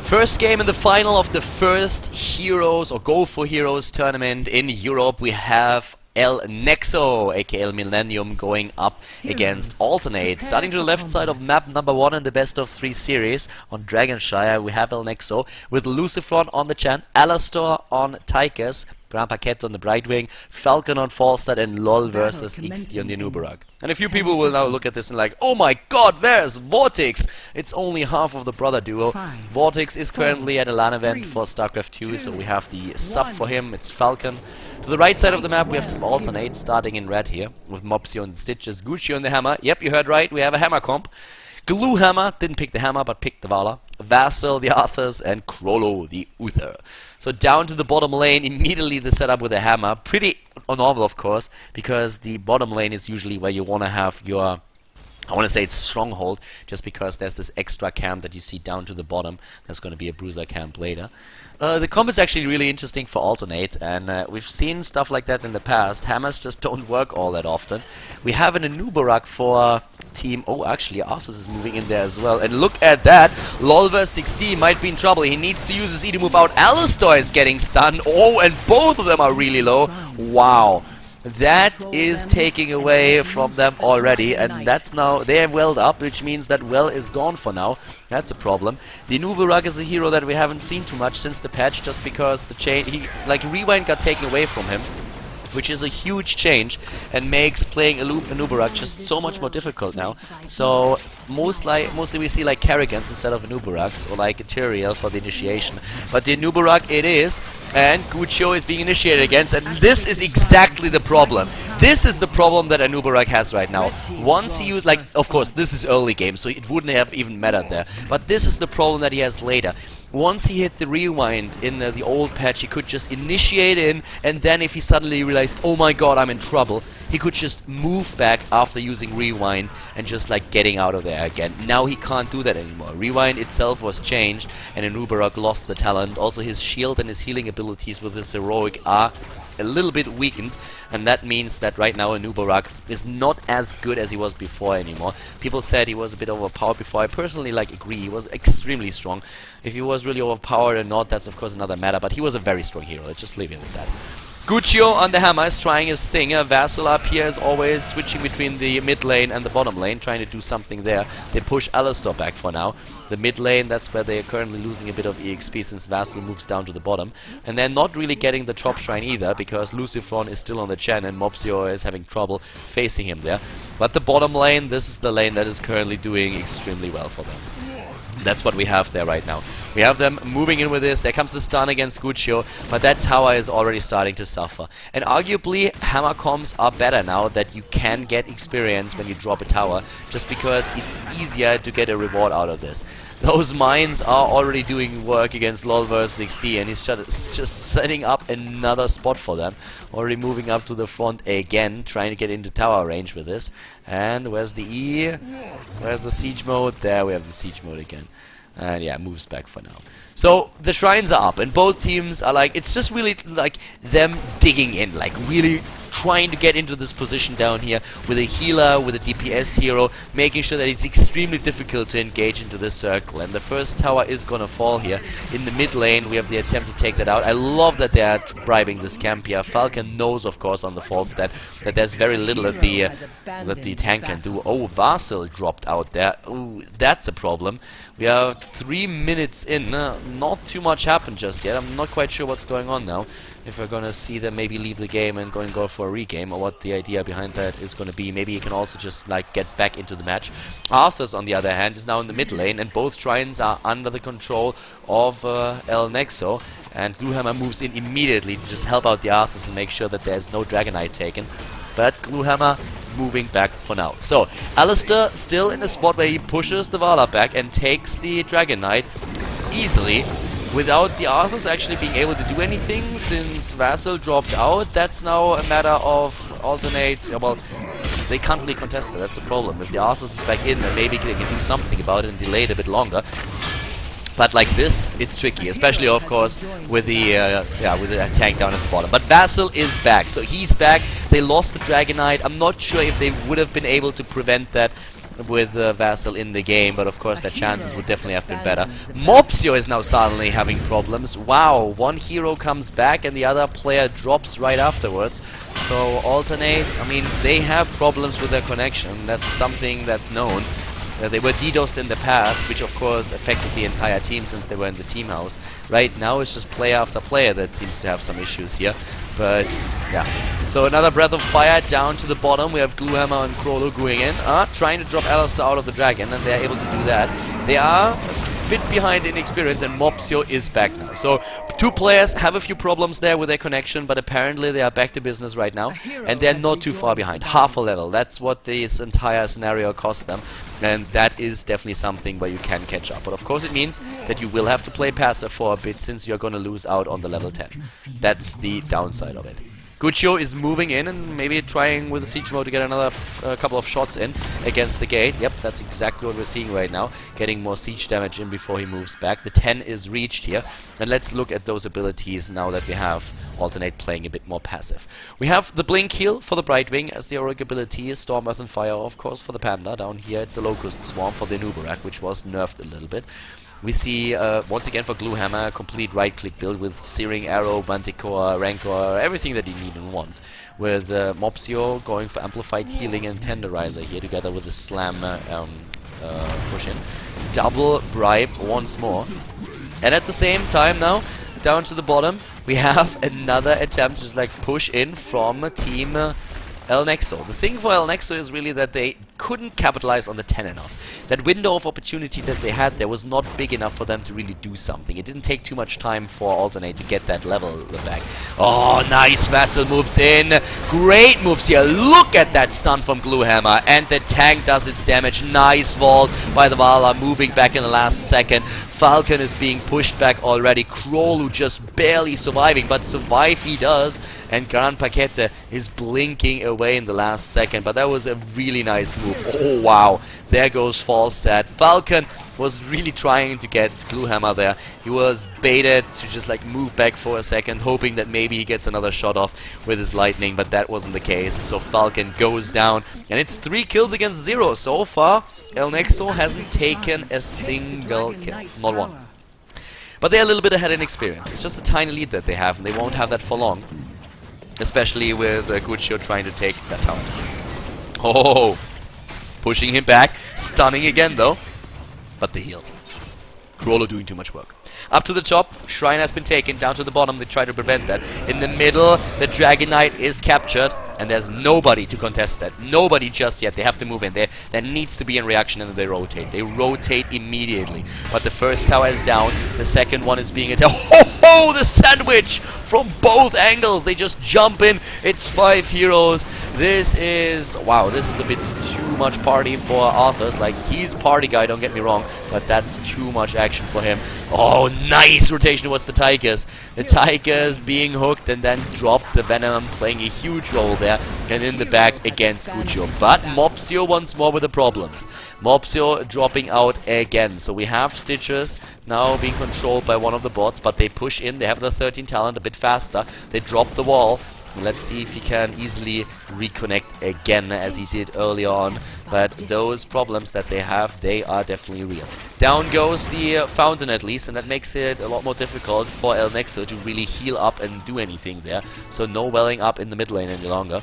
First game in the final of the first Heroes or Go4Heroes Tournament in Europe. We have Nexo, aka Millenium, going up against Alternate. Starting to the left side of map number 1 in the best of 3 series on Dragonshire, we have Nexo with Lucifron on the Chan, Alastor on Tychus, Grandpa Cat on the Brightwing, Falcon on Falstad, and LOL versus XD on the Nubarak. And a few people will now look at this and like, oh my god, where's Vortex? It's only half of the brother duo. Vortex is currently at a LAN event for StarCraft 2, so we have the sub for him, it's Falcon. To the right side of the map we have Team Alternate, starting in red here, with Mopsio and Stitches, Gucci on the hammer. Yep, you heard right, we have a hammer comp. Glue Hammer, didn't pick the hammer, but picked the Vala. Vassal, the Arthurs, and Krollo, the Uther. So down to the bottom lane, immediately the setup with a hammer. Pretty normal, of course, because the bottom lane is usually where you want to have your, I want to say it's stronghold, just because there's this extra camp that you see down to the bottom. There's going to be a bruiser camp later. The comp is actually really interesting for Alternate, and we've seen stuff like that in the past. Hammers just don't work all that often. We have an Anubarak for team. Oh, actually, Arthurs is moving in there as well. And look at that. Lolver 60 might be in trouble. He needs to use his E to move out. Alistar is getting stunned. Oh, and both of them are really low. Wow. That is taking away from them already, and that's now, they're welled up, which means that well is gone for now. That's a problem. The Nubarak is a hero that we haven't seen too much since the patch, just because the chain, Rewind got taken away from him, which is a huge change and makes playing a Nubarak just so much more difficult now. So mostly we see like Kerrigans instead of Nubaraks, or like a Tyrael for the initiation. But the Nubarak it is, and Guccio is being initiated against, and this is exactly the problem. This is the problem that Anubarak has right now. Once he used, like, of course this is early game, so it wouldn't have even mattered there. But this is the problem that he has later. Once he hit the rewind in the old patch, he could just initiate in, and then if he suddenly realized, oh my god, I'm in trouble, he could just move back after using rewind and just like getting out of there again. Now he can't do that anymore. Rewind itself was changed, and Anubarak lost the talent. Also his shield and his healing abilities with his heroic are a little bit weakened, and that means that right now Anubarak is not as good as he was before anymore. People said he was a bit overpowered before. I personally agree, he was extremely strong. If he was really overpowered or not, that's of course another matter, but he was a very strong hero. Let's just leave it with that. Guccio on the hammer is trying his thing. Vassal up here is always switching between the mid lane and the bottom lane, trying to do something there. They push Alastor back for now. The mid lane, that's where they are currently losing a bit of EXP since Vassal moves down to the bottom. And they're not really getting the top shrine either, because Lucifron is still on the Chen and Mopsio is having trouble facing him there. But the bottom lane, this is the lane that is currently doing extremely well for them. That's what we have there right now. We have them moving in with this. There comes the stun against Guccio, but that tower is already starting to suffer. And arguably, hammer comps are better now that you can get experience when you drop a tower, just because it's easier to get a reward out of this. Those mines are already doing work against Lolver 60, and he's just setting up another spot for them. Already moving up to the front again, trying to get into tower range with this. And where's the E? Where's the siege mode? There we have the siege mode again. And yeah, moves back for now. So the shrines are up, and both teams are like, it's just really like them digging in, like really trying to get into this position down here with a healer, with a DPS hero, making sure that it's extremely difficult to engage into this circle. And the first tower is gonna fall here. In the mid lane, we have the attempt to take that out. I love that they are bribing this camp here. Falcon knows, of course, on the Falstad that there's very little that the tank can do. Oh, Vassal dropped out there. Ooh, that's a problem. We are 3 minutes in. Not too much happened just yet. I'm not quite sure what's going on now. If we're gonna see them maybe leave the game and go for a regame, or what the idea behind that is gonna be. Maybe he can also just like get back into the match. Arthurs, on the other hand, is now in the mid lane, and both shrines are under the control of Nexo. And Gluehammer moves in immediately to just help out the Arthurs and make sure that there's no Dragonite taken. But Gluehammer moving back for now. So Alistair still in a spot where he pushes the Vala back and takes the Dragonite easily, without the Arthurs actually being able to do anything, since Vassal dropped out. That's now a matter of Alternate. Well, they can't really contest it, that's the problem. If the Arthurs is back in, then maybe they can do something about it and delay it a bit longer. But like this, it's tricky, especially of course with the tank down at the bottom. But Vassal is back, so he's back. They lost the Dragonite. I'm not sure if they would have been able to prevent that with Vassal in the game, but of course their chances would definitely have been better. Mopsio is now suddenly having problems. Wow, one hero comes back and the other player drops right afterwards. So Alternate, I mean, they have problems with their connection. That's something that's known. They were DDoSed in the past, which of course affected the entire team since they were in the team house. Right now it's just player after player that seems to have some issues here. But yeah. So another Breath of Fire down to the bottom. We have Gluehammer and Krolo going in. Trying to drop Alistair out of the dragon, and they're able to do that. They are a bit behind in experience, and Mopsio is back now. So two players have a few problems there with their connection, but apparently they are back to business right now. And they're not too far behind. Half a level. That's what this entire scenario cost them. And that is definitely something where you can catch up. But of course it means that you will have to play passive for a bit, since you're going to lose out on the level 10. That's the downside of it. Guccio is moving in and maybe trying with the siege mode to get another couple of shots in against the gate. Yep, that's exactly what we're seeing right now. Getting more siege damage in before he moves back. The 10 is reached here. And let's look at those abilities now that we have Alternate playing a bit more passive. We have the Blink Heal for the Brightwing as the heroic ability. Storm, Earth and Fire, of course, for the Panda. Down here it's the Locust Swarm for the Nubarak, which was nerfed a little bit. We see, once again for Gluehammer, a complete right-click build with Searing Arrow, Manticore, Rancor, everything that you need and want. With Mopsio going for Amplified Healing and Tenderizer here, together with the Slam push-in. Double Bribe once more. And at the same time now, down to the bottom, we have another attempt to just like push in from Team El Nexo. The thing for El Nexo is really that they couldn't capitalize on the 10 enough. That window of opportunity that they had there was not big enough for them to really do something. It didn't take too much time for Alternate to get that level back. Oh, nice. Vassal moves in. Great moves here. Look at that stun from Gluehammer. And the tank does its damage. Nice vault by the Vala, moving back in the last second. Falcon is being pushed back already. Krolu just barely surviving, but survive he does. And Gran Paquete is blinking away in the last second, but that was a really nice move. Oh, wow. There goes Falstad. Falcon was really trying to get Gluehammer there. He was baited to just like move back for a second, hoping that maybe he gets another shot off with his lightning, but that wasn't the case. So Falcon goes down, and it's 3 kills against 0. So far, El Nexo hasn't taken a single kill. Not one. But they're a little bit ahead in experience. It's just a tiny lead that they have, and they won't have that for long. Especially with Guccio trying to take that tower. Oh! Pushing him back. Stunning again, though. But the heal. Krolo doing too much work. Up to the top, Shrine has been taken. Down to the bottom, they try to prevent that. In the middle, the Dragon Knight is captured. And there's nobody to contest that. Nobody just yet. They have to move in there. There needs to be a reaction, and then they rotate. They rotate immediately. But the first tower is down. The second one is being attacked. Ho-ho! The sandwich from both angles. They just jump in. It's 5 heroes. This is... wow, this is a bit too much party for Arthurs. Like, he's party guy, don't get me wrong. But that's too much action for him. Oh, nice rotation towards the Tigers. The Tigers being hooked and then dropped the Venom, playing a huge role there. And in the back against Guccio. But Mopsio once more with the problems. Mopsio dropping out again. So we have Stitches now being controlled by one of the bots, but they push in. They have the 13 talent a bit faster. They drop the wall. Let's see if he can easily reconnect again as he did earlier on. But those problems that they have, they are definitely real. Down goes the fountain at least, and that makes it a lot more difficult for El Nexo to really heal up and do anything there. So no welling up in the mid lane any longer.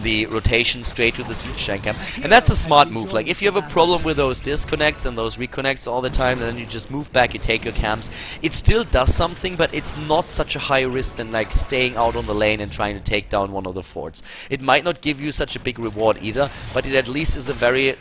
The rotation straight to the siege tank camp, and that's a smart move. Like, if you have a problem with those disconnects and those reconnects all the time, then you just move back, you take your camps. It still does something, but it's not such a high risk than like staying out on the lane and trying to take down one of the forts. It might not give you such a big reward either, but it at least is a very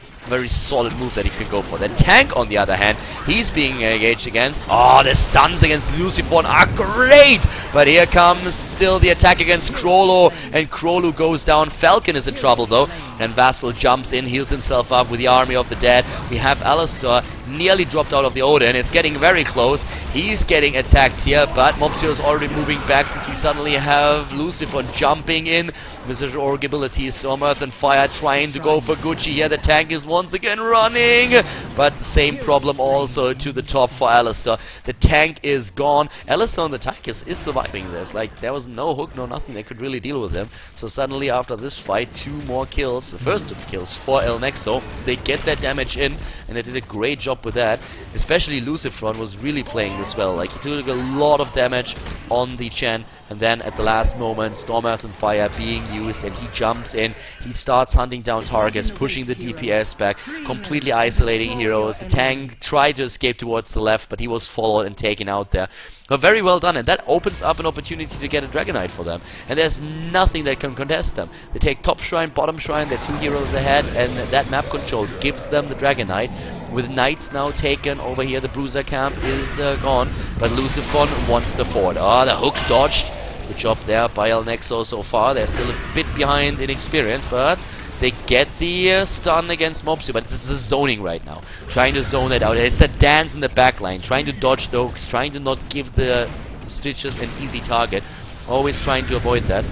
solid move that he can go for. The tank, on the other hand, he's being engaged against. Oh, the stuns against Lucifer are great! But here comes still the attack against Krolo, and Krolo goes down. Falcon is in trouble though, and Vassal jumps in, heals himself up with the army of the dead. We have Alistair nearly dropped out of the Odin. It's getting very close. He's getting attacked here, but Mob0 is already moving back since we suddenly have Lucifer jumping in with his org ability. Storm, Earth and Fire trying to go for Gucci here. The tank is once again running, but the same problem also to the top for Alistair. The tank is gone. Alistair on the tank is surviving this. Like, there was no hook, no nothing that could really deal with him. So suddenly after this fight, 2 more kills. The first 2 kills for El Nexo. They get that damage in, and they did a great job with that. Especially Lucifron was really playing this well. Like, he took a lot of damage on the Chen, and then at the last moment, Storm, Earth and Fire being used, and he jumps in. He starts hunting down targets, pushing the DPS back, completely isolating heroes. The tank tried to escape towards the left, but he was followed and taken out there. But very well done, and that opens up an opportunity to get a Dragonite for them. And there's nothing that can contest them. They take top shrine, bottom shrine, they're 2 heroes ahead, and that map control gives them the Dragonite. With Knights now taken over here, the Bruiser camp is gone, but Lucifron wants the fort. Ah, the hook dodged. Good job there by El Nexo so far. They're still a bit behind in experience, but they get the stun against Mob0. But this is zoning right now. Trying to zone it out. It's a dance in the backline. Trying to dodge the hooks. Trying to not give the Stitches an easy target. Always trying to avoid that.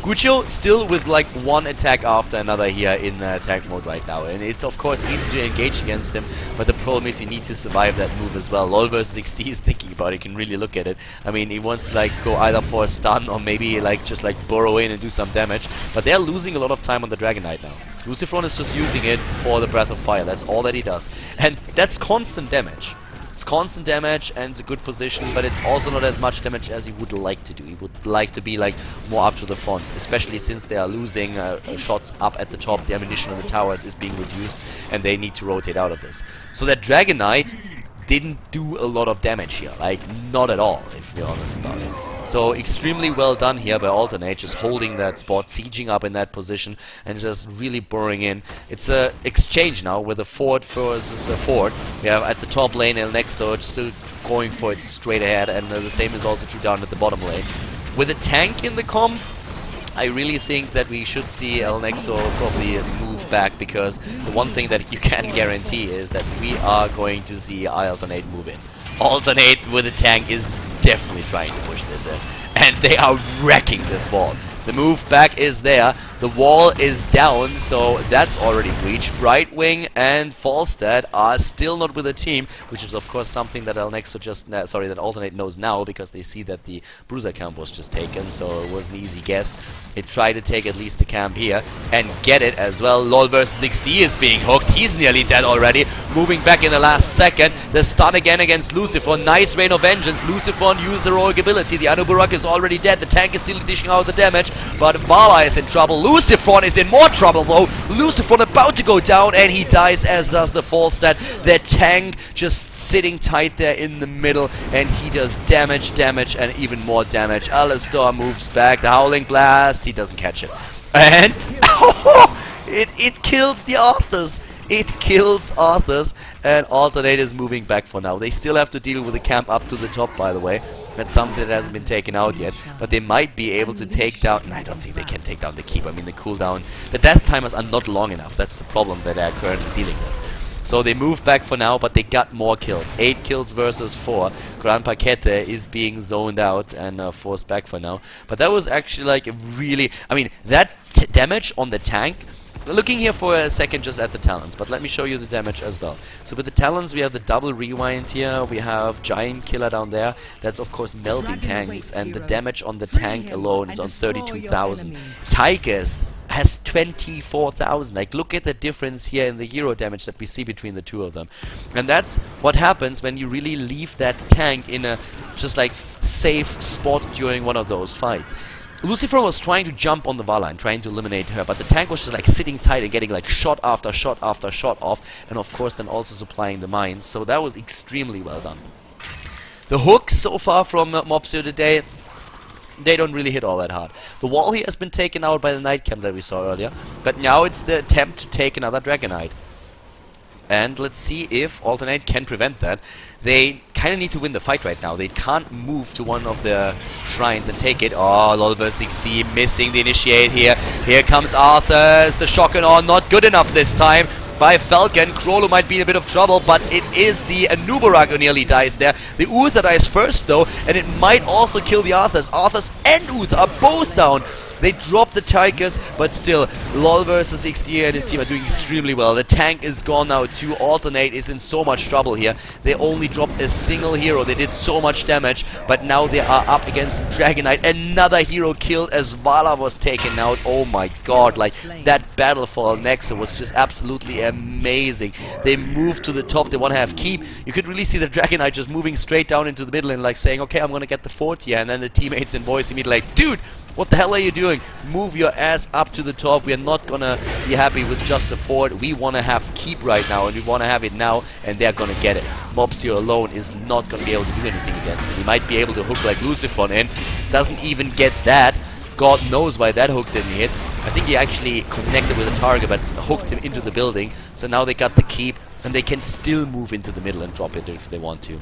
Guccio still with like 1 attack after another here in attack mode right now, and it's of course easy to engage against him, but the problem is you need to survive that move as well. LOL vs 60 is thinking about it, you can really look at it. I mean, he wants to like go either for a stun or maybe like just like burrow in and do some damage, but they're losing a lot of time on the Dragonite now. Lucifron is just using it for the Breath of Fire, that's all that he does, and that's constant damage. It's constant damage and it's a good position, but it's also not as much damage as he would like to do. He would like to be like more up to the front, especially since they are losing shots up at the top. The ammunition on the towers is being reduced and they need to rotate out of this. So that Dragonite didn't do a lot of damage here, like not at all, if we're honest about it. So extremely well done here by Alternate, just holding that spot, sieging up in that position, and just really burrowing in. It's a exchange now with a fort versus a fort. We have at the top lane El Nexo still going for it straight ahead, and the same is also true down at the bottom lane. With a tank in the comp, I really think that we should see El Nexo probably move back, because the one thing that you can guarantee is that we are going to see Alternate move in. Alternate with a tank is definitely trying to push this in, and they are wrecking this wall. The move back is there, the wall is down, so that's already breached. Brightwing and Falstad are still not with the team, which is of course something that El Nexo that Alternate knows now, because they see that the Bruiser camp was just taken, so it was an easy guess. They try to take at least the camp here and get it as well. LOL vs 60 is being hooked, he's nearly dead already, moving back in the last second. The stun again against Lucifron, nice Rain of Vengeance. Lucifron uses heroic ability, the Anubarak is already dead, the tank is still dishing out the damage, but Vala is in trouble. Lucifron is in more trouble though. Lucifron about to go down, and he dies, as does the Falstad. The tank just sitting tight there in the middle, and he does damage, and even more damage. Alistair moves back, the Howling Blast, he doesn't catch it. And it kills the Arthurs. It kills Arthurs, and Alternate is moving back for now. They still have to deal with the camp up to the top, by the way. That's something that hasn't been taken out yet, but they might be able to take down... I don't think they can take down the keep. I mean, the cooldown... The death timers are not long enough. That's the problem that they're currently dealing with. So they move back for now, but they got more kills. 8 kills versus 4. Gran Paquete is being zoned out and forced back for now. But that was actually like a really... I mean, that damage on the tank... Looking here for a second just at the talents, but let me show you the damage as well. So with the talents we have the double rewind here, we have Giant Killer down there, that's of course melting tanks, and the damage on the tank alone is on 32,000. Tigers has 24,000. Like, look at the difference here in the hero damage that we see between the two of them. And that's what happens when you really leave that tank in a just like safe spot during one of those fights. Lucifer was trying to jump on the Vala and trying to eliminate her, but the tank was just like sitting tight and getting like shot after shot after shot off, and of course then also supplying the mines, so that was extremely well done. The hooks so far from Mob0 today, they don't really hit all that hard. The wall here has been taken out by the Night Camp that we saw earlier, but now it's the attempt to take another Dragonite. And let's see if Alternate can prevent that. They kind of need to win the fight right now. They can't move to one of the shrines and take it. Oh, LOL vs 60 missing the initiate here. Here comes Arthur's. The shock and awe not good enough this time. by Falcon. Krolo might be in a bit of trouble, but it is the Nubarak who nearly dies there. The Uther dies first though, and it might also kill the Arthurs. Arthurs and Uther are both down. They drop the Tigers, but still, LOL versus XD and his team are doing extremely well. The tank is gone now too. Alternate is in so much trouble here. They only dropped a single hero. They did so much damage, but now they are up against Dragonite. Another hero killed as Vala was taken out. Oh my god, like that battle for Nexo was just absolutely amazing. They moved to the top. They want to have keep. You could really see the Dragonite just moving straight down into the middle and like saying, okay, I'm going to get the fort here. And then the teammates and boys immediately like, dude, what the hell are you doing? Move your ass up to the top. We are not gonna be happy with just a fort. We want to have keep right now, and we want to have it now, and they're gonna get it. Mopsio alone is not gonna be able to do anything against it. He might be able to hook like Lucifon in. Doesn't even get that. God knows why that hook didn't hit. I think he actually connected with a target, but hooked him into the building. So now they got the keep, and they can still move into the middle and drop it if they want to.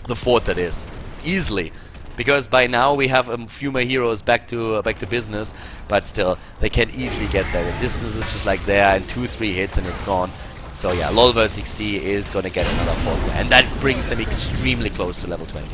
The fort, that is. Easily. Because by now we have a few more heroes back to business, but still they can easily get there. The distance is just like there, and 2-3 hits and it's gone. So yeah, LOL vs 60 is gonna get another 4, and that brings them extremely close to level 20.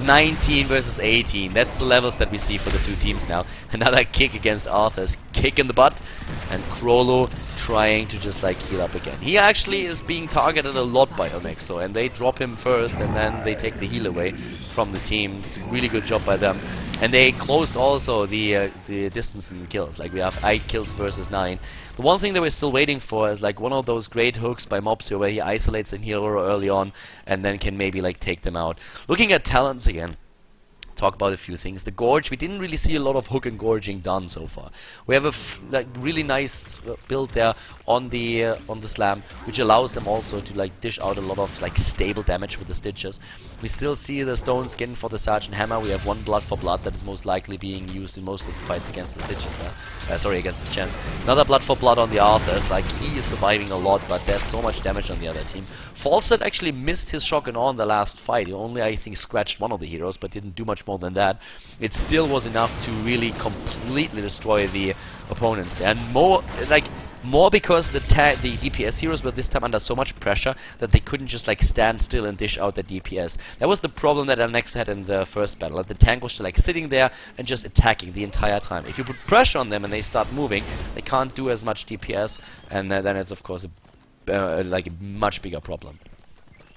19 versus 18. That's the levels that we see for the two teams now. Another kick against Arthur's. Kick in the butt. And Krolo trying to just like heal up again. He actually is being targeted a lot by Nexo, and they drop him first and then they take the heal away from the team. It's a really good job by them. And they closed also the distance in kills. Like we have 8 kills versus 9. The one thing that we're still waiting for is like one of those great hooks by Mopsio where he isolates a hero early on and then can maybe like take them out. Looking at talents again. Talk about a few things. The Gorge, we didn't really see a lot of hook and gorging done so far. We have a like really nice build there on the slam, which allows them also to like dish out a lot of like stable damage with the stitches. We still see the stone skin for the Sergeant Hammer. We have 1 blood for blood that is most likely being used in most of the fights against the stitches there. Sorry, against the Chen. Another blood for blood on the Arthurs. Like he is surviving a lot, but there's so much damage on the other team. Falset actually missed his shotgun on the last fight. He only, I think, scratched one of the heroes, but didn't do much more than that. It still was enough to really completely destroy the opponents there. And more because the DPS heroes were this time under so much pressure that they couldn't just like stand still and dish out the DPS. That was the problem that Next had in the first battle. That the tank was like sitting there and just attacking the entire time. If you put pressure on them and they start moving, they can't do as much DPS, and then it's of course like a much bigger problem.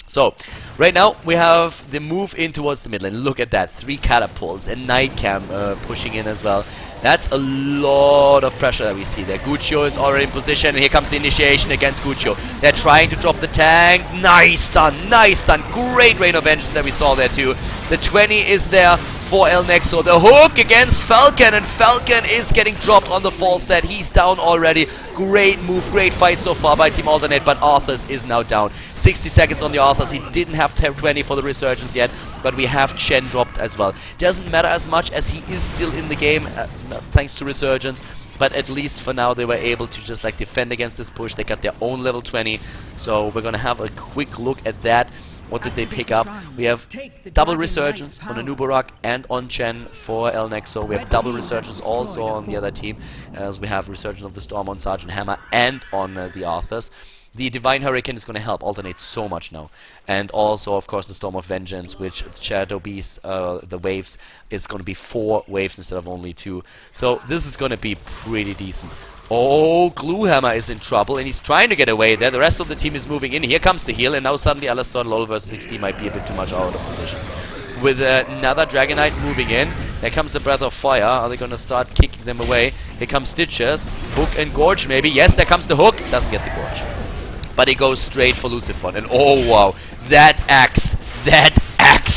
So, right now we have the move in towards the middle, and look at that, 3 catapults and Nightcam pushing in as well. That's a lot of pressure that we see there. Guccio is already in position, and here comes the initiation against Guccio. They're trying to drop the tank. Nice stun, nice stun. Great Rain of Vengeance that we saw there too. The 20 is there for El Nexo. The hook against Falcon, and Falcon is getting dropped on the fall stat. He's down already. Great move, great fight so far by Team Alternate, but Arthurs is now down. 60 seconds on the Arthurs. He didn't have 20 for the Resurgence yet, but we have Chen dropped as well. Doesn't matter as much as he is still in the game, thanks to Resurgence, but at least for now they were able to just like defend against this push. They got their own level 20, so we're gonna have a quick look at that. What did they pick up? We have double Resurgence on Anubarak and on Chen for El Nexo. We have double Resurgence also on the other team, as we have Resurgence of the Storm on Sergeant Hammer and on the Arthurs. The Divine Hurricane is going to help alternate so much now. And also, of course, the Storm of Vengeance, which Shadow Beast, the waves, it's going to be 4 waves instead of only 2. So this is going to be pretty decent. Oh, Gluehammer is in trouble, and he's trying to get away there. The rest of the team is moving in. Here comes the heal, and now suddenly Alastor and LOL vs 60 might be a bit too much out of position. With another Dragonite moving in, there comes the Breath of Fire. Are they going to start kicking them away? Here comes Stitches. Hook and Gorge maybe. Yes, there comes the hook. Doesn't get the Gorge. But he goes straight for Lucifon. And oh wow, that axe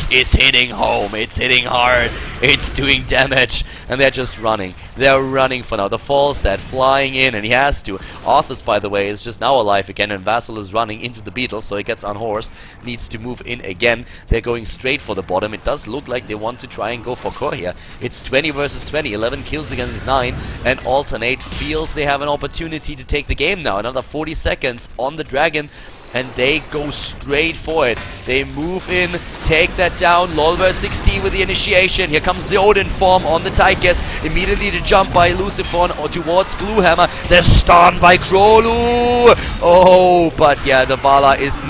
is hitting home. It's hitting hard. It's doing damage. And they're just running. They're running for now. The fall stat flying in, and he has to. Arthurs, by the way, is just now alive again, and Vassal is running into the beetle, so he gets unhorsed. Needs to move in again. They're going straight for the bottom. It does look like they want to try and go for core here. It's 20 versus 20. 11 kills against 9. And Alternate feels they have an opportunity to take the game now. Another 40 seconds on the Dragon. and they go straight for it. They move in, take that down. Lolver16 with the initiation. Here comes the Odin form on the Tychus. Immediately the jump by Lucifron towards Gluehammer. The stun by Krolu. Oh, but yeah, the Vala is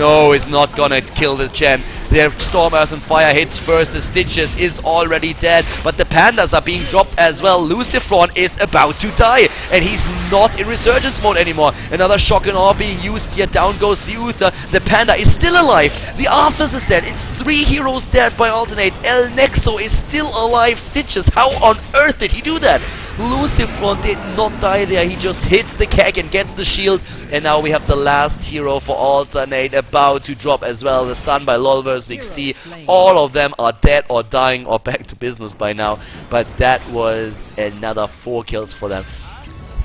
not gonna kill the Chen. Their Storm Earth and Fire hits first. The Stitches is already dead, but the Pandas are being dropped as well. Lucifron is about to die, and he's not in Resurgence mode anymore. Another Shock and Awe being used here. Down goes the Uther. The Panda is still alive. The Arthas is dead. It's 3 heroes dead by Alternate. El Nexo is still alive. Stitches, how on earth did he do that? Lucifron did not die there. He just hits the keg and gets the shield. And now we have the last hero for Alternate about to drop as well. The stun by Lolver60. All of them are dead or dying or back to business by now. But that was another 4 kills for them.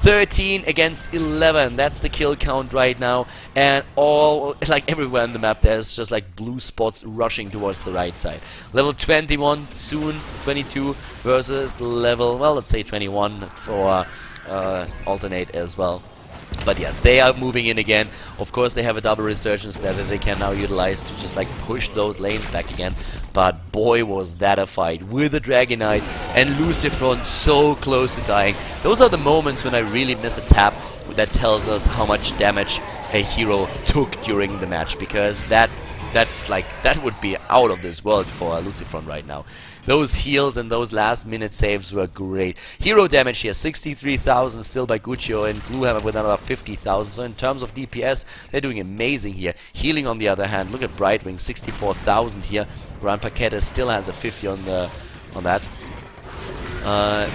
13 against 11. That's the kill count right now. And all, like everywhere on the map, there's just like blue spots rushing towards the right side. Level 21, soon 22 versus level, well, let's say 21 for Alternate as well. But yeah, they are moving in again. Of course, they have a double resurgence there that they can now utilize to just like push those lanes back again. But boy, was that a fight with the Dragonite and Lucifron so close to dying. Those are the moments when I really miss a tap that tells us how much damage a hero took during the match, because that's like, that would be out of this world for Lucifron right now. Those heals and those last minute saves were great. Hero damage here, 63,000 still by Guccio, and Gluehammer with another 50,000. So in terms of DPS, they're doing amazing here. Healing on the other hand, look at Brightwing, 64,000 here. Grand Paquette still has a 50 on that.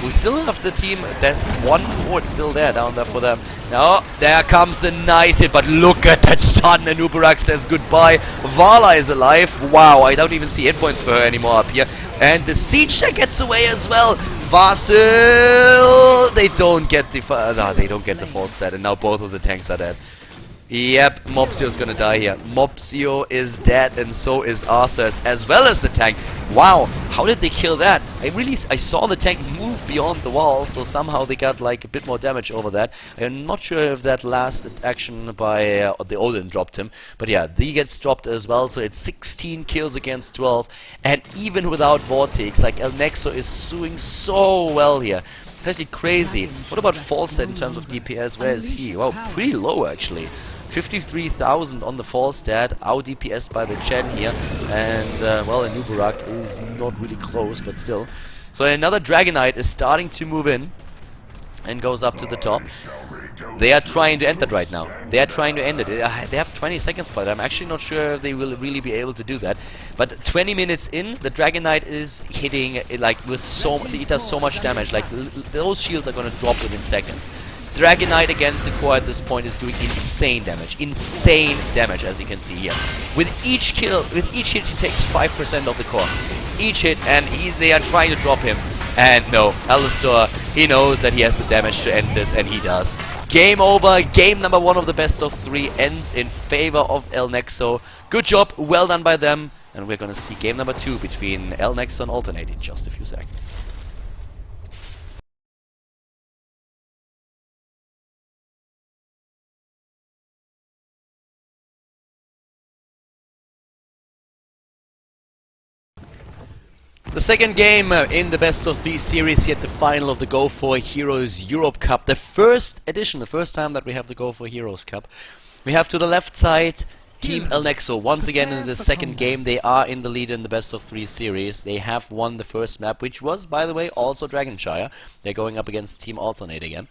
We still have the team, there's 1 fort still there, down there for them. Now, there comes the nice hit, but look at that stun, and Uberak says goodbye. Vala is alive. Wow, I don't even see hit points for her anymore up here. And the Siege Tech gets away as well. Vasil, they don't get the full stat, and now both of the tanks are dead. Yep, Mopsio's gonna die here. Mopsio is dead, and so is Arthas, as well as the tank. Wow, how did they kill that? I saw the tank move beyond the wall, so somehow they got like a bit more damage over that. I'm not sure if that last action by the Odin dropped him, but yeah, he gets dropped as well, so it's 16 kills against 12, and even without Vortex, like El Nexo is doing so well here. Actually crazy. What about Falstad in terms of DPS? Where is he? Wow, pretty low actually. 53,000 on the Falstad, out DPS by the Chen here, and well, a Nubarak is not really close, but still. So another Dragonite is starting to move in and goes up to the top. They are trying to end that right now. They are trying to end it. They have 20 seconds for it. I'm actually not sure if they will really be able to do that. But 20 minutes in, the Dragonite is hitting like with it does so much damage. Like those shields are gonna drop within seconds. Dragonite against the core at this point is doing insane damage. Insane damage, as you can see here. With each kill, with each hit, he takes 5% of the core. Each hit, and they are trying to drop him. And no, Alistar, he knows that he has the damage to end this, and he does. Game over. Game number 1 of the best of 3 ends in favor of El Nexo. Good job, well done by them. And we're gonna see game number 2 between El Nexo and Alternate in just a few seconds. The second game in the best of 3 series, yet the final of the Go4Heroes Europe Cup. The first edition, the first time that we have the Go4Heroes Cup. We have to the left side Team El Nexo. Once again in the second game, they are in the lead in the best of 3 series. They have won the first map, which was, by the way, also Dragonshire. They're going up against Team Alternate again.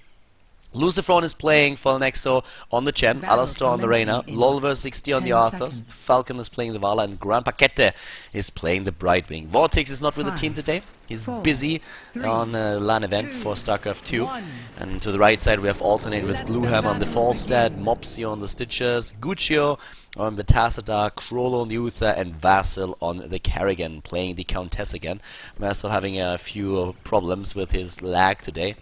Lucifron is playing for El Nexo on the Chen, Alastor on the Reyna, Lolver60 on the Arthas, Falcon is playing the Vala, and Grand Paquette is playing the Brightwing. Vortex is not with the team today. He's busy on a LAN event for StarCraft 2. And to the right side we have Alternate with Gluehammer on the Falstad, Mopsio on the Stitchers, Guccio on the Tassadar, Krolo on the Uther, and Vasil on the Kerrigan, playing the Countess again. Vasil having a few problems with his lag today.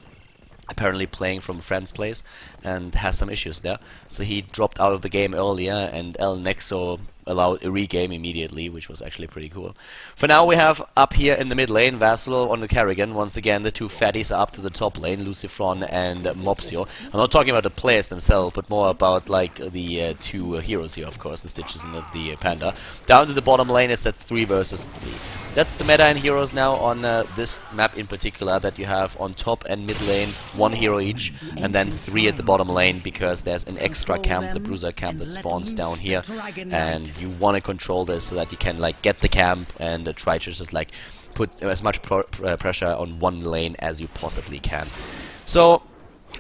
Apparently playing from a friend's place and has some issues there, so he dropped out of the game earlier, and El Nexo allowed a regame immediately, which was actually pretty cool. For now, we have up here in the mid lane, Vassal on the Kerrigan. Once again, the two fatties are up to the top lane, Lucifron and Mopsio. I'm not talking about the players themselves, but more about like the two heroes here, of course, the Stitches and the Panda. Down to the bottom lane, it's at 3 versus 3. That's the meta in heroes now on this map in particular, that you have on top and mid lane 1 hero each, and then 3 at the bottom lane, because there's an extra camp, the Bruiser camp, that spawns down here, and you want to control this so that you can like get the camp and try to just like put as much pressure on one lane as you possibly can. So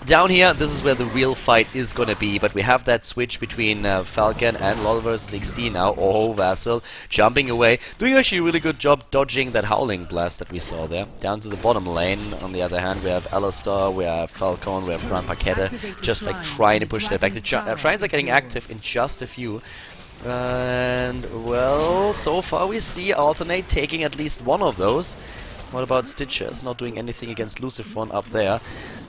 down here, this is where the real fight is gonna be, but we have that switch between Falcon and LoL vs XD now. Oh, Vassal jumping away, doing actually a really good job dodging that Howling Blast that we saw there. Down to the bottom lane, on the other hand, we have Alistar, we have Falcon, we have Grandpa Kette, just like trying to push that back. The Shrines are getting active in just a few. And, well, so far we see Alternate taking at least one of those. What about Stitches? Not doing anything against Lucifron up there.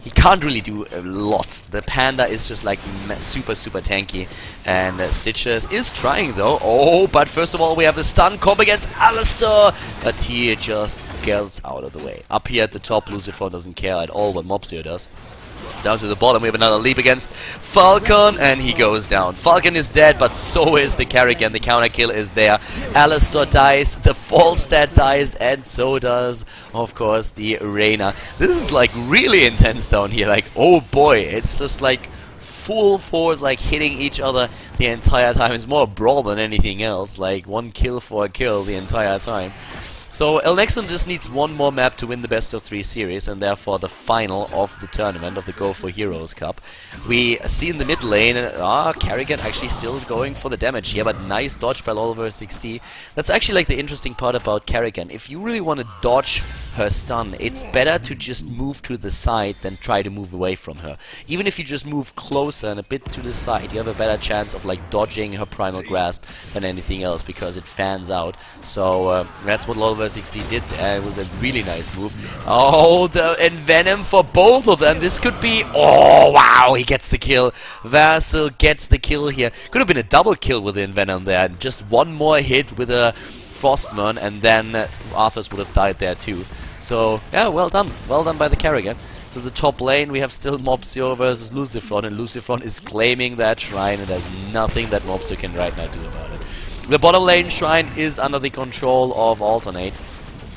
He can't really do a lot. The Panda is just like super tanky. And Stitches is trying though. Oh, but first of all we have the stun comp against Alistar. But he just gets out of the way. Up here at the top, Lucifron doesn't care at all what Mopsio does. Down to the bottom, we have another leap against Falcon, and he goes down. Falcon is dead, but so is the Kerrigan. The counter kill is there. Alistar dies, the Falstad dies, and so does, of course, the Reyna. This is like really intense down here. Like, oh boy, it's just like full force, like hitting each other the entire time. It's more a brawl than anything else. Like 1 kill for a kill the entire time. So Nexo just needs one more map to win the best of 3 series, and therefore the final of the tournament of the Go4Heroes Cup. We see in the mid lane, Kerrigan actually still going for the damage here, but nice dodge by LoL vs XD. That's actually like the interesting part about Kerrigan. If you really want to dodge her stun, it's better to just move to the side than try to move away from her. Even if you just move closer and a bit to the side, you have a better chance of like dodging her primal grasp than anything else, because it fans out. So that's what LoL vs XD did. It was a really nice move. Oh, the Envenom for both of them. This could be... Oh, wow, he gets the kill. Vassal gets the kill here. Could have been a double kill with the Envenom there. Just one more hit with a Frostmourne, and then Arthas would have died there too. So, yeah, well done. Well done by the Kerrigan. To the top lane, we have still Mopsio versus Lucifron, and Lucifron is claiming that shrine, and there's nothing that Mopsio can right now do about it. The bottom lane shrine is under the control of Alternate,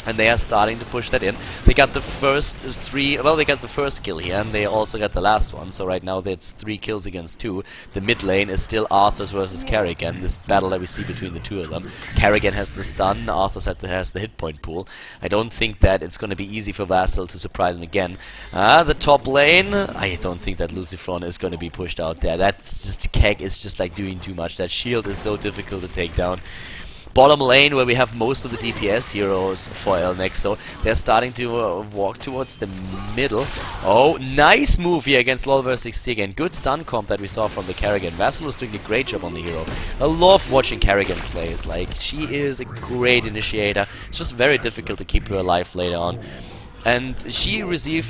and they are starting to push that in. They got the first 3, well, they got the first kill here, and they also got the last one, so right now it's 3 kills against 2. The mid lane is still Arthas versus Kerrigan, this battle that we see between the two of them. Kerrigan has the stun, Arthas has the hit point pool. I don't think that it's going to be easy for Vassal to surprise him again. The top lane, I don't think that Lucifron is going to be pushed out there. That's just, Keg is just like doing too much. That shield is so difficult to take down. Bottom lane, where we have most of the DPS heroes for Nexo, they're starting to walk towards the middle. Oh, nice move here against LoL vs XD again. Good stun comp that we saw from the Kerrigan. Vassal is doing a great job on the hero. I love watching Kerrigan play. Like, she is a great initiator. It's just very difficult to keep her alive later on. And she received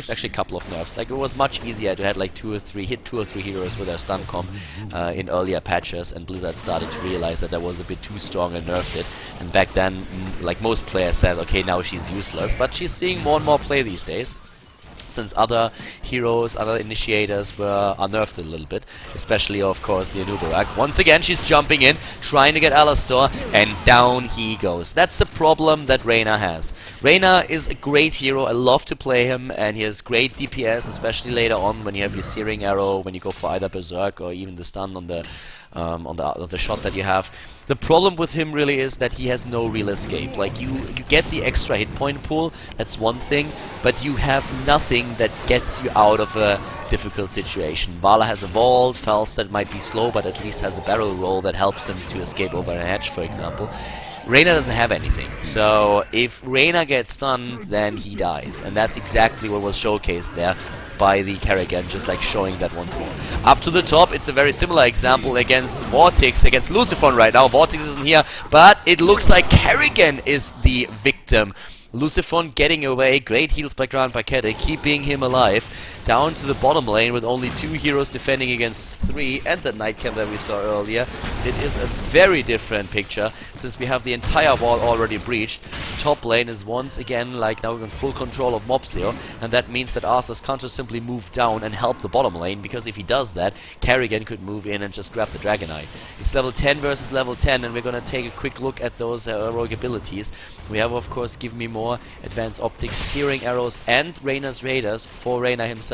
actually a couple of nerfs. Like, it was much easier to hit like 2 or 3 heroes with their stun comp in earlier patches, and Blizzard started to realize that was a bit too strong and nerfed it. And back then, like most players said, okay, now she's useless. But she's seeing more and more play these days, since other heroes, other initiators are nerfed a little bit, especially, of course, the Anubarak. Once again, she's jumping in, trying to get Alistar, and down he goes. That's the problem that Reyna has. Reyna is a great hero. I love to play him, and he has great DPS, especially later on when you have your Searing Arrow, when you go for either Berserk or even the stun on the shot that you have. The problem with him really is that he has no real escape. Like, you get the extra hit point pool, that's one thing, but you have nothing that gets you out of a difficult situation. Vala has evolved, Falstad might be slow, but at least has a barrel roll that helps him to escape over a hedge, for example. Reyna doesn't have anything, so if Reyna gets stunned, then he dies, and that's exactly what was showcased there by the Kerrigan, just like showing that once more. Up to the top, it's a very similar example against Vortex, against Lucifron right now. Vortex isn't here, but it looks like Kerrigan is the victim Lucifon getting away, great heals by Grand Paquette, keeping him alive. Down to the bottom lane with only 2 heroes defending against 3, and the Night Camp that we saw earlier. It is a very different picture, since we have the entire wall already breached. Top lane is once again like now in full control of Mopsio, and that means that Arthas can't just simply move down and help the bottom lane, because if he does that, Kerrigan could move in and just grab the Dragonite. It's level 10 versus level 10, and we're gonna take a quick look at those heroic abilities. We have, of course, Give Me More, Advanced Optics, Searing Arrows, and Reyna's Raiders for Reyna himself.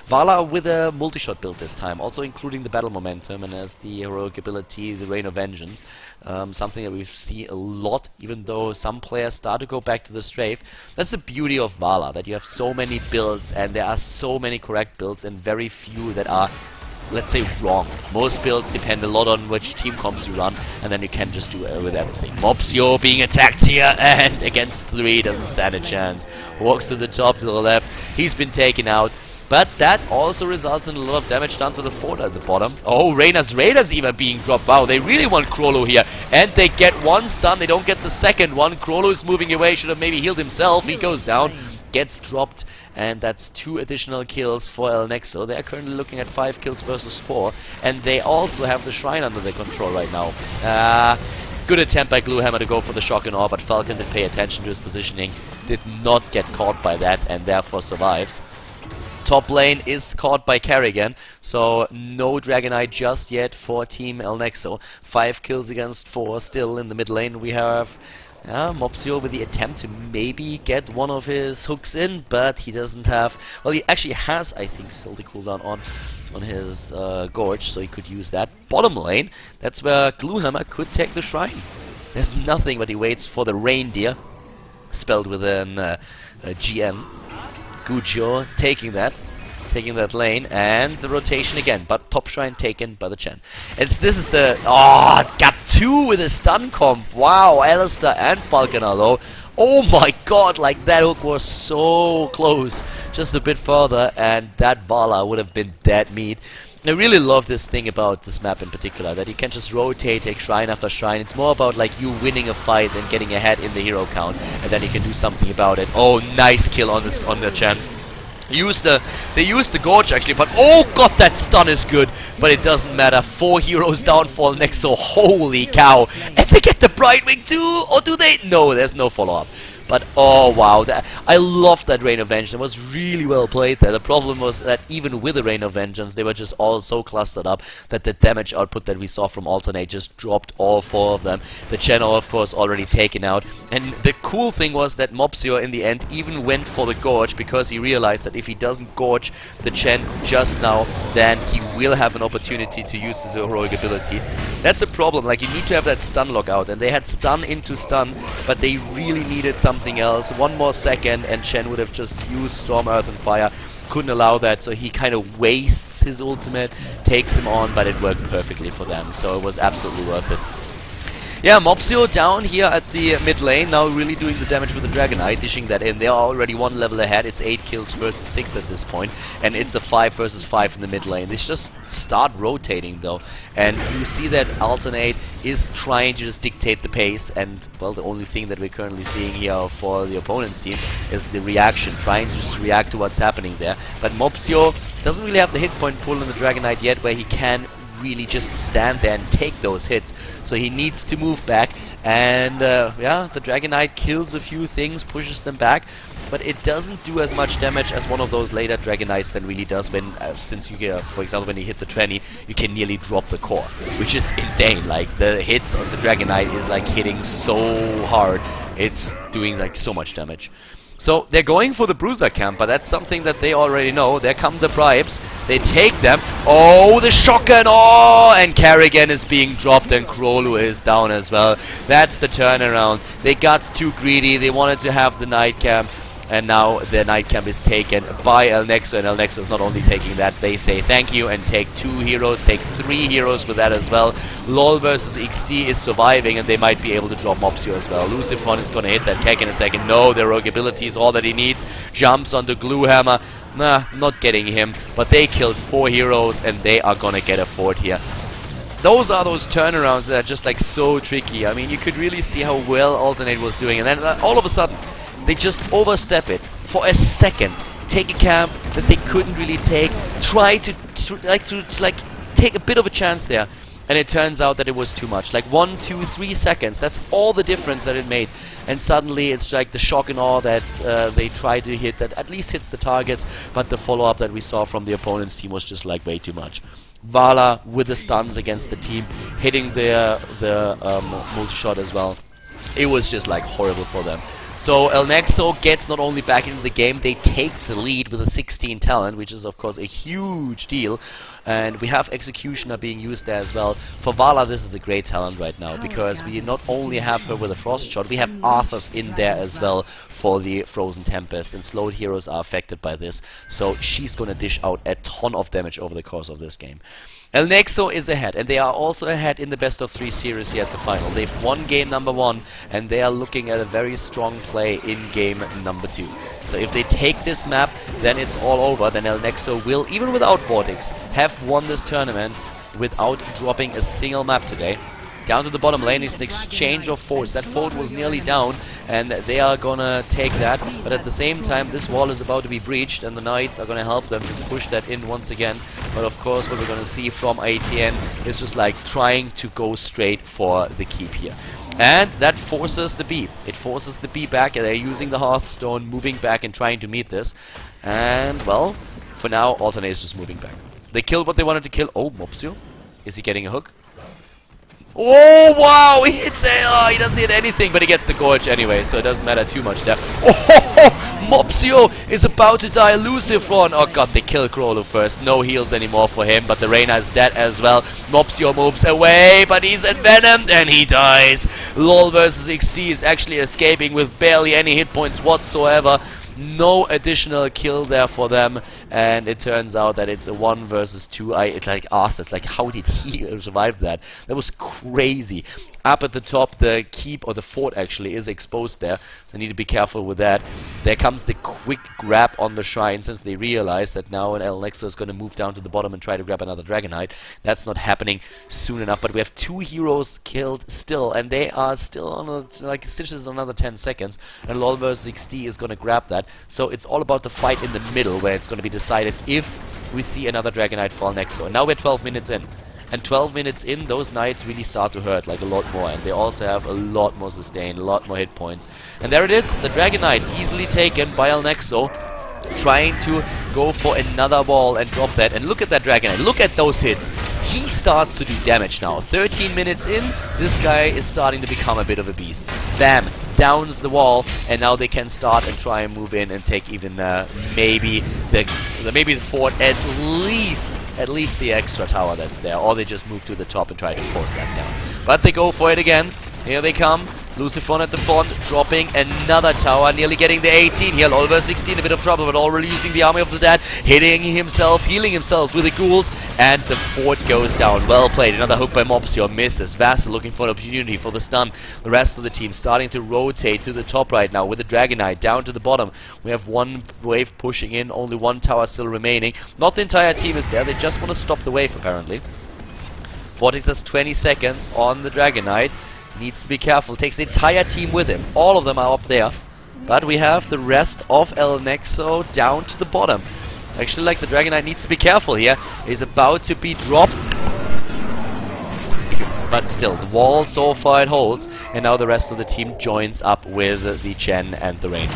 Vala with a multi-shot build this time, also including the Battle Momentum, and as the heroic ability, the Rain of Vengeance. Something that we see a lot, even though some players start to go back to the strafe. That's the beauty of Vala, that you have so many builds, and there are so many correct builds, and very few that are, let's say, wrong. Most builds depend a lot on which team comps you run, and then you can just do with everything. Mopsio being attacked here, and against 3 doesn't stand a chance. Walks to the top, to the left. He's been taken out. But that also results in a lot of damage done to the fort at the bottom. Oh, Reyna's Raiders even being dropped. Wow, they really want Krollo here. And they get 1 stun, they don't get the second one. Krollo is moving away, should have maybe healed himself. He goes down, gets dropped, and that's 2 additional kills for El Nexo. They are currently looking at 5 kills versus 4, and they also have the Shrine under their control right now. Good attempt by Gluehammer to go for the shock and awe, but Falcon did pay attention to his positioning, did not get caught by that, and therefore survives. Top lane is caught by Kerrigan, so no Dragonite just yet for Team El Nexo. 5 kills against 4 still in the mid lane. We have Mopsio with the attempt to maybe get one of his hooks in, but he doesn't have... Well, he actually has, I think, still the cooldown on his Gorge, so he could use that. Bottom lane, that's where Gluehammer could take the Shrine. There's nothing, but he waits for the Reindeer, spelled with an GM. Gujo taking that lane, and the rotation again, but top shrine taken by the Chen. And this is the... Oh, got 2 with a stun comp. Wow, Alistair and Falcon are low. Oh my god, like that hook was so close. Just a bit further, and that Vala would have been dead meat. I really love this thing about this map in particular, that you can just rotate, take shrine after shrine. It's more about like you winning a fight and getting ahead in the hero count, and then you can do something about it. Oh, nice kill on the Chen. They used the Gorge actually, but oh god, that stun is good. But it doesn't matter. 4 heroes downfall next, so holy cow. And they get the Brightwing too, or do they? No, there's no follow-up. But oh wow, I loved that Rain of Vengeance. It was really well played there. The problem was that even with the Rain of Vengeance, they were just all so clustered up that the damage output that we saw from Alternate just dropped all 4 of them. The channel, of course, already taken out. And the cool thing was that Mopsio in the end even went for the Gorge, because he realized that if he doesn't Gorge the Chen just now, then he will have an opportunity to use his heroic ability. That's a problem. Like, you need to have that stun lockout, and they had stun into stun, but they really needed something else. 1 more second and Chen would have just used Storm, Earth and Fire. Couldn't allow that, so he kind of wastes his ultimate, takes him on, but it worked perfectly for them, so it was absolutely worth it. Yeah, Mopsio down here at the mid lane, now really doing the damage with the Dragonite, dishing that in. They are already 1 level ahead. It's 8 kills versus 6 at this point, and it's a 5 versus 5 in the mid lane. They just start rotating though, and you see that Alternate is trying to just dictate the pace, and well, the only thing that we're currently seeing here for the opponent's team is the reaction, trying to just react to what's happening there. But Mopsio doesn't really have the hit point pull in the Dragonite yet, where he can really just stand there and take those hits, so he needs to move back, and yeah, the Dragonite kills a few things, pushes them back, but it doesn't do as much damage as one of those later Dragonites then really does when, since you get, for example, when you hit the 20, you can nearly drop the core, which is insane. Like, the hits on the Dragonite is like hitting so hard, it's doing like so much damage. So they're going for the Bruiser camp, but that's something that they already know. There come the bribes. They take them. Oh, the shotgun! Oh, and Kerrigan is being dropped, and Krollo is down as well. That's the turnaround. They got too greedy. They wanted to have the night camp, and now the night camp is taken by El Nexo, and El Nexo is not only taking that, they say thank you and take 2 heroes, take 3 heroes with that as well. LOL versus XD is surviving, and they might be able to drop Mopsio as well. Lucifon is going to hit that Keck in a second. No, their rogue ability is all that he needs. Jumps onto Gluehammer. Nah, not getting him, but they killed 4 heroes, and they are going to get a fort here. Those are those turnarounds that are just like so tricky. I mean, you could really see how well Alternate was doing, and then all of a sudden, They just overstep it for a second, take a camp that they couldn't really take, try to take a bit of a chance there, and it turns out that it was too much. Like 1, 2, 3 seconds, that's all the difference that it made. And suddenly it's like the shock and awe that they try to hit, that at least hits the targets, but the follow-up that we saw from the opponent's team was just like way too much. Vala with the stuns against the team, hitting the multi-shot as well. It was just like horrible for them. So El Nexo gets not only back into the game, they take the lead with a 16 talent, which is of course a huge deal. And we have Executioner being used there as well. For Vala, this is a great talent right now, because we not only have her with a Frost Shot, we have Arthur's in there as well for the Frozen Tempest, and slowed heroes are affected by this. So she's gonna dish out a ton of damage over the course of this game. El Nexo is ahead, and they are also ahead in the best of 3 series here at the final. They've won game number 1, and they are looking at a very strong play in game number 2. So if they take this map, then it's all over. Then El Nexo will, even without Vortex, have won this tournament without dropping a single map today. Down to the bottom lane is an exchange of force. That fort was nearly down, and they are gonna take that. But at the same time, this wall is about to be breached, and the Knights are gonna help them just push that in once again. But of course, what we're gonna see from ATN is just like trying to go straight for the keep here. And that forces the B. It forces the B back, and they're using the Hearthstone, moving back and trying to meet this. And, well, for now, Alternate is just moving back. They killed what they wanted to kill. Oh, Mopsio. Is he getting a hook? Oh, wow, he hits it. Oh, he doesn't hit anything, but he gets the Gorge anyway, so it doesn't matter too much there. Oh, Mopsio is about to die. Lucifron. Oh, God, they kill Krolu first. No heals anymore for him, but the Reyna is dead as well. Mopsio moves away, but he's envenomed, and he dies. LOL versus XT is actually escaping with barely any hit points whatsoever. No additional kill there for them, and it turns out that it's a 1 versus 2. It's like Arthur's, like, how did he survive that? That was crazy. Up at the top, the keep, or the fort actually, is exposed there, so I need to be careful with that. There comes the quick grab on the shrine, since they realize that now El Nexo is going to move down to the bottom and try to grab another Dragonite. That's not happening soon enough, but we have 2 heroes killed still, and they are still on a, like, stitches another 10 seconds, and LOL vs XD is going to grab that. So it's all about the fight in the middle, where it's going to be decided if we see another Dragonite for El Nexo. And now we're 12 minutes in. And 12 minutes in, those Knights really start to hurt, like, a lot more. And they also have a lot more sustain, a lot more hit points. And there it is, the Dragonite, easily taken by El Nexo, trying to go for another wall and drop that. And look at that Dragonite, look at those hits. He starts to do damage now. 13 minutes in, this guy is starting to become a bit of a beast. Bam! Downs the wall, and now they can start and try and move in and take even maybe the fort, at least the extra tower that's there, or they just move to the top and try to force that down. But they go for it again. Here they come. Lucifron at the front, dropping another tower, nearly getting the 18 here. LOL vs 16, a bit of trouble, but already using the Army of the Dead, hitting himself, healing himself with the ghouls, and the fort goes down. Well played. Another hook by Mopsio, misses. Vassal looking for an opportunity for the stun. The rest of the team starting to rotate to the top right now with the Dragonite down to the bottom. We have 1 wave pushing in, only 1 tower still remaining. Not the entire team is there, they just want to stop the wave apparently. Vortex has 20 seconds on the Dragonite. Needs to be careful, takes the entire team with him. All of them are up there. But we have the rest of El Nexo down to the bottom. Actually, like, the Dragonite needs to be careful here. He's about to be dropped. But still, the wall so far it holds. And now the rest of the team joins up with the Chen and the Rain.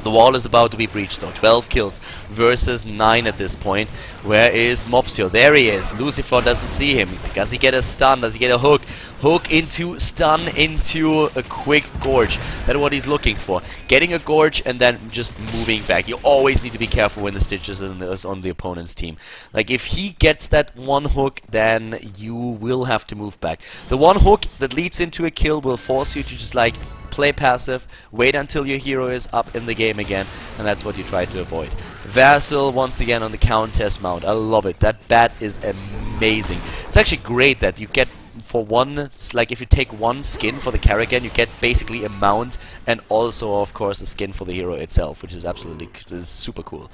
The wall is about to be breached though. 12 kills versus 9 at this point. Where is Mopsio? There he is. Lucifer doesn't see him. Does he get a stun? Does he get a hook? Hook into stun into a quick Gorge. That's what he's looking for. Getting a Gorge and then just moving back. You always need to be careful when the Stitches is on the opponent's team. Like, if he gets that 1 hook, then you will have to move back. The 1 hook that leads into a kill will force you to just, like, play passive, wait until your hero is up in the game again, and that's what you try to avoid. Vassal once again on the Countess mount. I love it. That bat is amazing. It's actually great that you get for one, like, if you take 1 skin for the Karrigan, you get basically a mount and also, of course, a skin for the hero itself, which is absolutely super cool.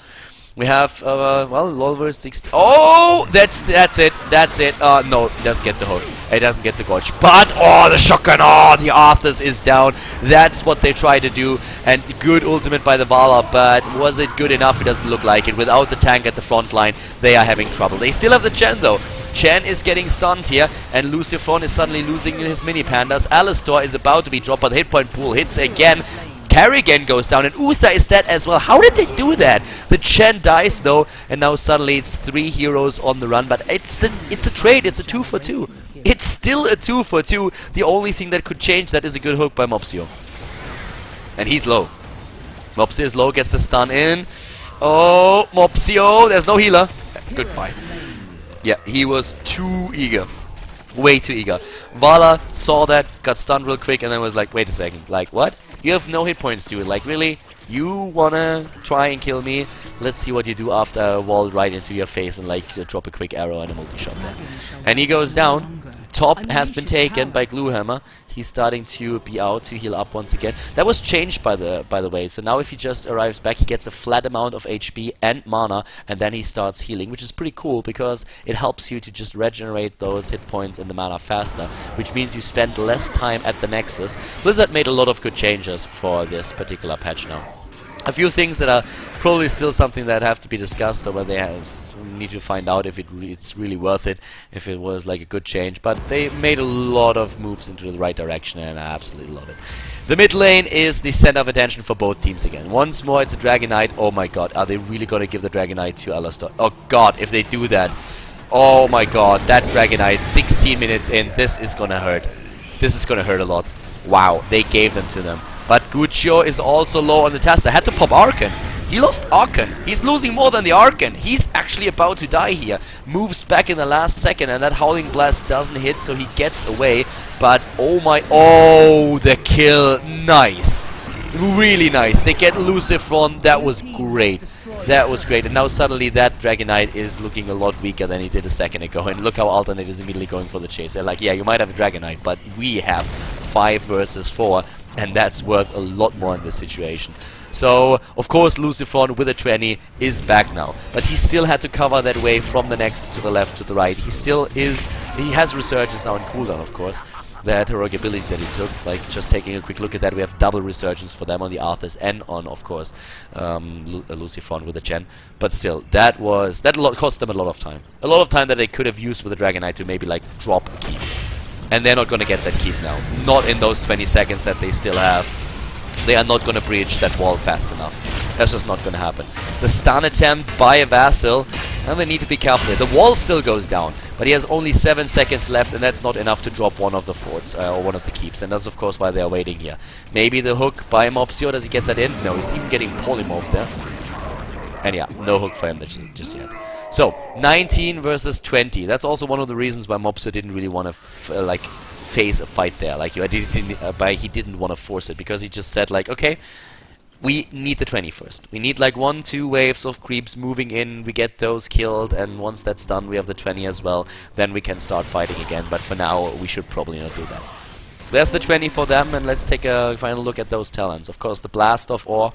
We have, well, Lolver 60. Oh, that's it. That's it. No, it doesn't get the hook. It doesn't get the gorge. But, oh, the shotgun. Oh, the Arthas is down. That's what they try to do. And good ultimate by the Vala. But was it good enough? It doesn't look like it. Without the tank at the front line, they are having trouble. They still have the Chen, though. Chen is getting stunned here, and Lucifron is suddenly losing his mini pandas. Alistar is about to be dropped, but the hit point pool hits again. Karrigan goes down, and Uther is dead as well. How did they do that? The Chen dies though, and now suddenly it's 3 heroes on the run. But it's a trade. It's a 2 for 2. It's still a 2 for 2. The only thing that could change that is a good hook by Mopsio, and he's low. Mopsio is low, gets the stun in. Oh, Mopsio! There's no healer. Goodbye. Yeah, he was too eager. Way too eager. Vala saw that, got stunned real quick, and then was like, wait a second. Like, what? You have no hit points, dude. Like, really? You wanna try and kill me? Let's see what you do after I wall right into your face and, like, drop a quick arrow and a multi-shot there. And he goes down. Top has been taken by Gluehammer. He's starting to be out to heal up once again. That was changed by the way. So now if he just arrives back, he gets a flat amount of HP and mana, and then he starts healing, which is pretty cool because it helps you to just regenerate those hit points and the mana faster, which means you spend less time at the Nexus. Blizzard made a lot of good changes for this particular patch now. A few things that are probably still something that have to be discussed, or where they need to find out if it's really worth it, if it was like a good change. But they made a lot of moves into the right direction, and I absolutely love it. The mid lane is the center of attention for both teams again. Once more, it's a Dragon Knight. Oh my god, are they really going to give the Dragon Knight to Alistar? Oh god, if they do that. Oh my god, that Dragon Knight, 16 minutes in, this is going to hurt. This is going to hurt a lot. Wow, they gave them to them. But Guccio is also low on the Testa. Had to pop Arkan. He lost Arkan. He's losing more than the Arkan. He's actually about to die here. Moves back in the last second, and that Howling Blast doesn't hit, so he gets away. But oh my... Oh, the kill. Nice. Really nice. They get Lucifron. That was great. That was great. And now suddenly that Dragon Knight is looking a lot weaker than he did a second ago. And look how Alternate is immediately going for the chase. They're like, yeah, you might have a Dragon Knight, but we have 5 versus 4. And that's worth a lot more in this situation. So, of course, Lucifron with a 20 is back now. But he still had to cover that wave from the Nexus to the left, to the right. He still is... He has Resurgence now in cooldown, of course. That heroic ability that he took. Like, just taking a quick look at that, we have double Resurgence for them on the Arthas and on, of course, Lucifron with the Gen. But still, that cost them a lot of time. A lot of time that they could have used with the Dragon Knight to maybe, like, drop a keep. And they're not going to get that keep now. Not in those 20 seconds that they still have. They are not going to breach that wall fast enough. That's just not going to happen. The stun attempt by a Vassal, and they need to be careful here. The wall still goes down, but he has only 7 seconds left, and that's not enough to drop one of the forts, or one of the keeps. And that's, of course, why they are waiting here. Maybe the hook by Mopsio. Does he get that in? No, he's even getting polymorphed there. And yeah, no hook for him just yet. So, 19 versus 20. That's also one of the reasons why Mopsio didn't really want to face a fight there. Like, he didn't want to force it, because he just said, like, okay, we need the 20 first. We need like 1-2 waves of creeps moving in, we get those killed, and once that's done, we have the 20 as well. Then we can start fighting again, but for now, we should probably not do that. There's the 20 for them, and let's take a final look at those talents. Of course, the Blast of Ore,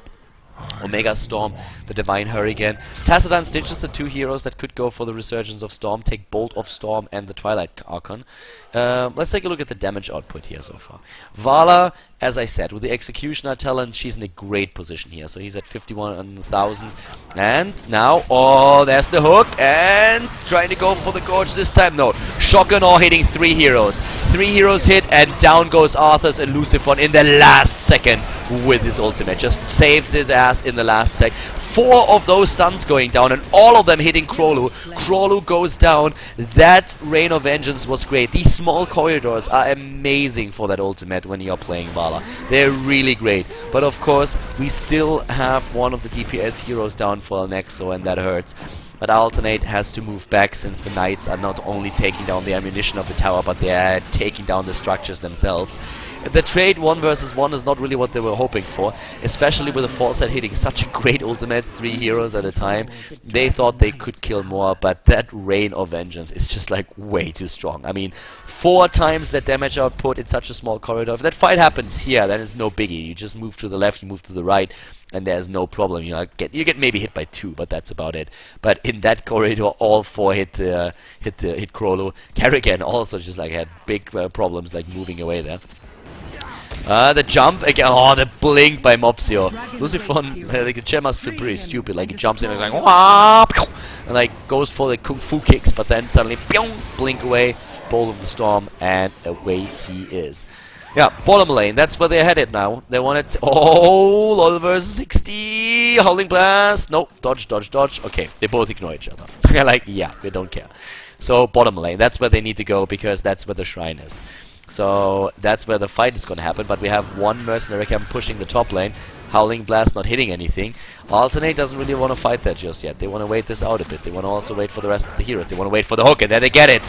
Omega Storm, the Divine Hurricane. Tassadin Stitch is the 2 heroes that could go for the Resurgence of Storm, take Bolt of Storm and the Twilight Archon. Let's take a look at the damage output here so far. Vala, as I said, with the Executioner talent, she's in a great position here. So he's at 51,000. And now, oh, there's the hook. And trying to go for the Gorge this time. No, Shotgun Ore hitting 3 heroes. 3 heroes hit, and down goes Arthas and Lucifron in the last second with his ultimate. Just saves his ass in the last sec. 4 of those stuns going down, and all of them hitting Krolu. Krolu goes down. That Rain of Vengeance was great. These small corridors are amazing for that ultimate when you're playing Vala. They're really great. But of course, we still have one of the DPS heroes down for Nexo, and that hurts. But Alternate has to move back, since the Knights are not only taking down the ammunition of the tower, but they are taking down the structures themselves. The trade 1 versus 1 is not really what they were hoping for, especially with the false set hitting such a great ultimate, 3 heroes at a time. They thought they could kill more, but that Rain of Vengeance is just like way too strong. I mean, 4 times that damage output in such a small corridor. If that fight happens here, then it's no biggie. You just move to the left, you move to the right, and there's no problem. You get maybe hit by 2, but that's about it. But in that corridor, all 4 hit Krolo. Karrigan also just like had big problems like moving away there. The jump again. Oh, the blink by Mopsio. Lucifon, like the chair must feel pretty stupid. Like he jumps in and is like, wah, and like goes for the kung fu kicks, but then suddenly, blink away, Bolt of the Storm, and away he is. Yeah, bottom lane, that's where they're headed now. They wanted to... Oh, LOL versus 60! Howling Blast! Nope, dodge, dodge, dodge. Okay, they both ignore each other. They're like, yeah, we don't care. So, bottom lane, that's where they need to go, because that's where the shrine is. So, that's where the fight is going to happen, but we have one mercenary camp pushing the top lane. Howling Blast not hitting anything. Alternate doesn't really want to fight that just yet. They want to wait this out a bit. They want to also wait for the rest of the heroes. They want to wait for the hook, and then they get it!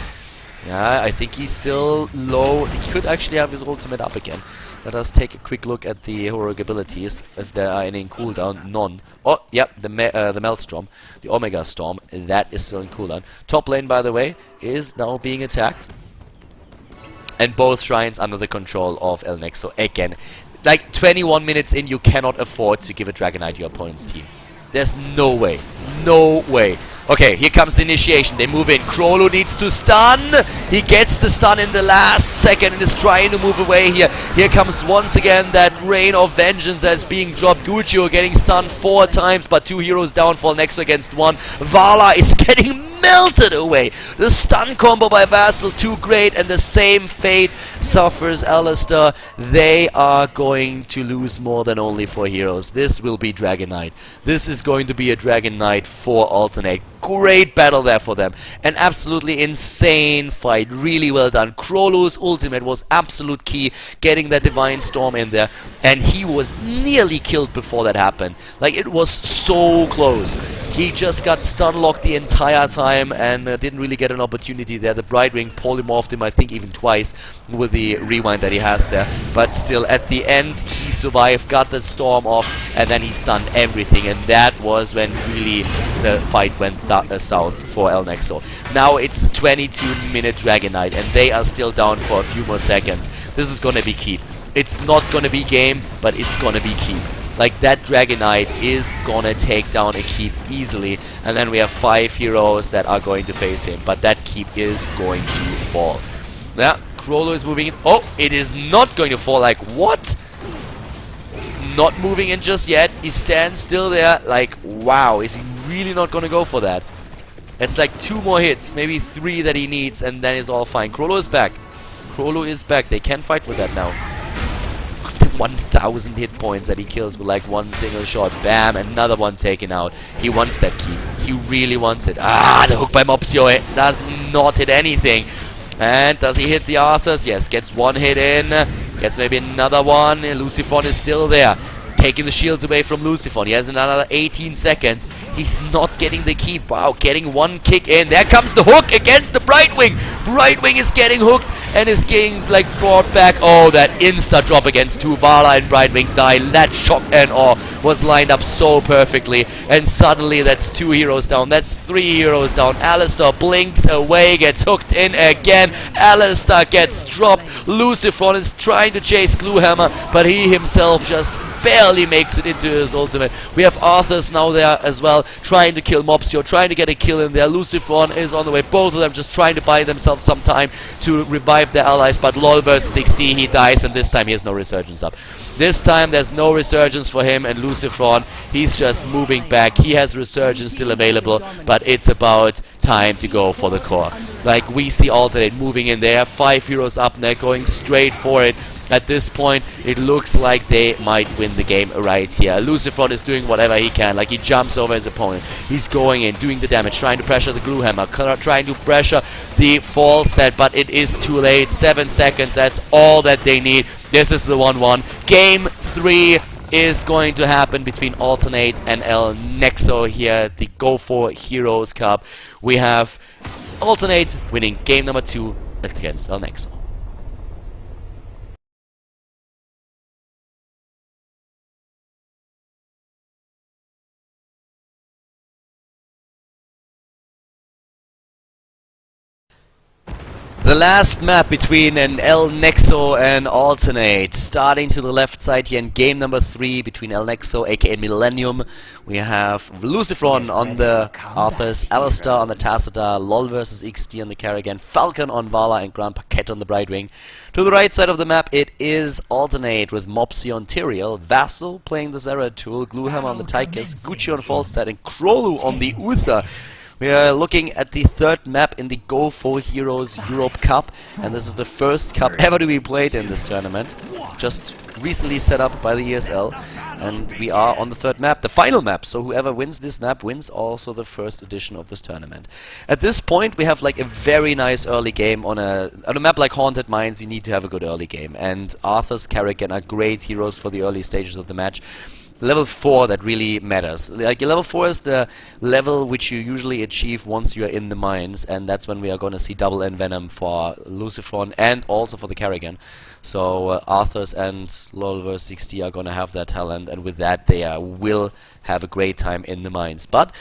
Yeah, I think he's still low. He could actually have his ultimate up again. Let us take a quick look at the heroic abilities, if there are any in cooldown. None. Oh, yep, the Maelstrom, the Omega Storm, that is still in cooldown. Top lane, by the way, is now being attacked. And both shrines under the control of El Nexo again. Like, 21 minutes in, you cannot afford to give a Dragon Knight to your opponent's team. There's no way. No way. Okay, here comes the initiation. They move in. Krolo needs to stun. He gets the stun in the last second and is trying to move away here. Here comes once again that Rain of Vengeance that's being dropped. Guccio getting stunned 4 times, but 2 heroes downfall next against 1. Vala is getting melted away. The stun combo by Vassal, too great, and the same fate suffers Alistair. They are going to lose more than only 4 heroes. This will be Dragon Knight. This is going to be a Dragon Knight 4 alternate. Great battle there for them. An absolutely insane fight. Really well done. Krolo's ultimate was absolute key, getting that Divine Storm in there, and he was nearly killed before that happened. Like, it was so close. He just got stun locked the entire time and didn't really get an opportunity there. The Brightwing polymorphed him, I think, even twice with the rewind that he has there. But still, at the end, he survived, got that storm off, and then he stunned everything. And that was when really the fight went south for El Nexo. Now it's the 22-minute Dragon Knight, and they are still down for a few more seconds. This is gonna be key. It's not gonna be game, but it's gonna be key. Like, that Dragon Knight is gonna take down a keep easily, and then we have 5 heroes that are going to face him, but that keep is going to fall. Yeah, Krolo is moving in. Oh, it is not going to fall. Like, what? Not moving in just yet. He stands still there. Like, wow, is he really not gonna go for that? It's like 2 more hits, maybe 3 that he needs, and then it's all fine. Krolo is back. Krolo is back. They can fight with that now. 1,000 hit points that he kills with like 1 single shot. Bam, another one taken out. He wants that keep. He really wants it. Ah, the hook by Mopsio does not hit anything. And does he hit the Arthurs? Yes, gets 1 hit in. Gets maybe another one. Lucifon is still there. Taking the shields away from Lucifon. He has another 18 seconds. He's not getting the keep. Wow, getting 1 kick in. There comes the hook against the Brightwing. Brightwing is getting hooked and is getting like brought back. Oh, that insta drop against 2. Vala and Brightwing die. That shock and awe was lined up so perfectly. And suddenly that's 2 heroes down. That's 3 heroes down. Alistair blinks away, gets hooked in again. Alistair gets dropped. Lucifon is trying to chase Gluehammer, but he himself just barely makes it into his ultimate. We have Arthurs now there as well, trying to kill Mopsio, trying to get a kill in there. Lucifon is on the way. Both of them just trying to buy themselves some time to revive their allies, but LOL versus 60, he dies, and this time he has no resurgence up. This time there's no resurgence for him, and Lucifon, he's just moving back. He has resurgence still available, but it's about time to go for the core. Like, we see Alternate moving in there, 5 heroes up there, going straight for it. At this point, it looks like they might win the game right here. Lucifon is doing whatever he can. Like, he jumps over his opponent. He's going in, doing the damage, trying to pressure the Gluehammer, trying to pressure the fall set, but it is too late. 7 seconds, that's all that they need. This is the 1-1. Game 3 is going to happen between Alternate and El Nexo here at the Go4Heroes Cup. We have Alternate winning game number 2 against El Nexo. The last map between an Nexo and Alternate. Starting to the left side here in game number 3 between Nexo, aka Millenium. We have Lucifron on the Arthurs, Alistair on the Tacita, LOL vs XD on the Carrigan, Falcon on Vala, and Grand Paquette on the Brightwing. To the right side of the map, it is Alternate with Mopsy on Tyrael, Vassal playing the Zeratul, Gluehammer on the Tychus, Gucci on Falstad, and Krolu on the Uther. We are looking at the third map in the Go4Heroes Europe Cup, and this is the first cup ever to be played in this tournament. Just recently set up by the ESL, and we are on the third map, the final map, so whoever wins this map wins also the first edition of this tournament. At this point we have like a very nice early game. On a map like Haunted Mines you need to have a good early game, and Arthur's Carrigan are great heroes for the early stages of the match. Level 4 that really matters. Like level 4 is the level which you usually achieve once you are in the mines, and that's when we are going to see double Envenom for Lucifron and also for the Carrigan. So Arthurs and LOL vs XD are going to have that talent, and with that they will have a great time in the mines. But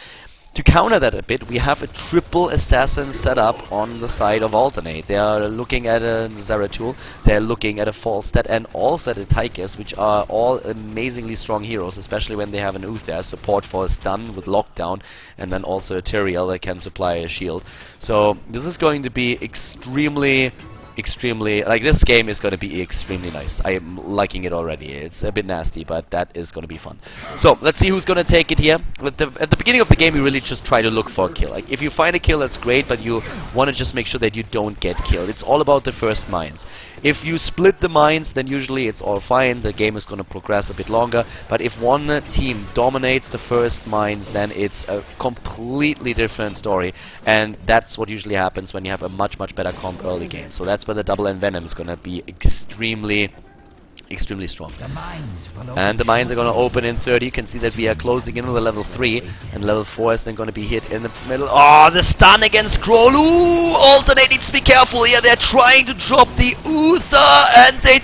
to counter that a bit, we have a triple assassin set up on the side of Alternate. They are looking at a Zeratul, they're looking at a Falstad, and also at a Tychus, which are all amazingly strong heroes, especially when they have an Uther support for a stun with lockdown, and then also a Tyrael that can supply a shield. So this is going to be extremely, like, this game is going to be extremely nice. I am liking it already. It's a bit nasty, but that is going to be fun. So let's see who's going to take it here. At the beginning of the game you really just try to look for a kill. Like, if you find a kill, that's great, but you want to just make sure that you don't get killed. It's all about the first mines. If you split the mines, then usually it's all fine. The game is going to progress a bit longer. But if one team dominates the first mines, then it's a completely different story. And that's what usually happens when you have a much better comp early game. So that's where the double Envenom is going to be extremely strong. And the mines are going to open in 30. You can see that we are closing in on the level 3, and level 4 is then going to be hit in the middle. Oh, the stun against Krolu! Alternate needs to be careful here. They're trying to drop the Uther, and they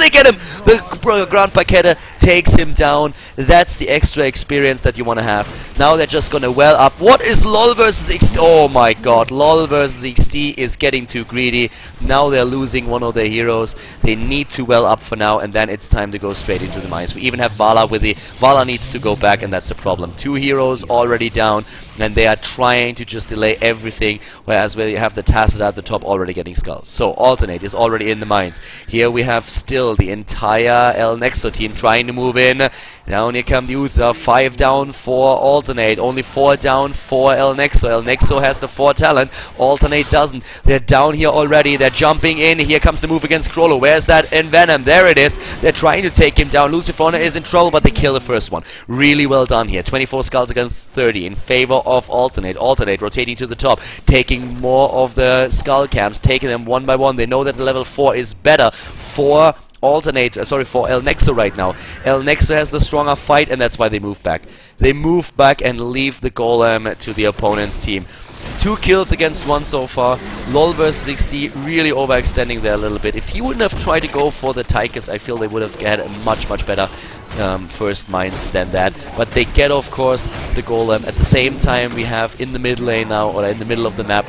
get him! The Grand Paquette takes him down. That's the extra experience that you want to have. Now they're just going to well up. What is LOL versus XD? Oh my god, LOL versus XD is getting too greedy. Now they're losing one of their heroes. They need to well up for now, and then it's time to go straight into the mines. We even have Vala with the... Vala needs to go back, and that's a problem. 2 heroes already down, and they are trying to just delay everything, whereas we have the Tacita at the top already getting skulls. So Alternate is already in the mines. Here we have still the entire Nexo team trying to move in. Down here come the Uther. 5 down for Alternate. Only 4 down for Nexo. Nexo has the 4 talent. Alternate doesn't. They're down here already. They're jumping in. Here comes the move against Krolu. Where's that Envenom? There it is. They're trying to take him down. Lucifron is in trouble, but they kill the first one. Really well done here. 24 skulls against 30 in favor of Alternate. Alternate rotating to the top, taking more of the skull camps, taking them one by one. They know that the level 4 is better for Alternate, for Nexo right now. Nexo has the stronger fight, and that's why they move back. They move back and leave the golem to the opponent's team. 2 kills against 1 so far. LOL vs XD really overextending there a little bit. If he wouldn't have tried to go for the Tychus, I feel they would have had a much better first mines than that. But they get, of course, the golem. At the same time, we have in the mid lane now, or in the middle of the map,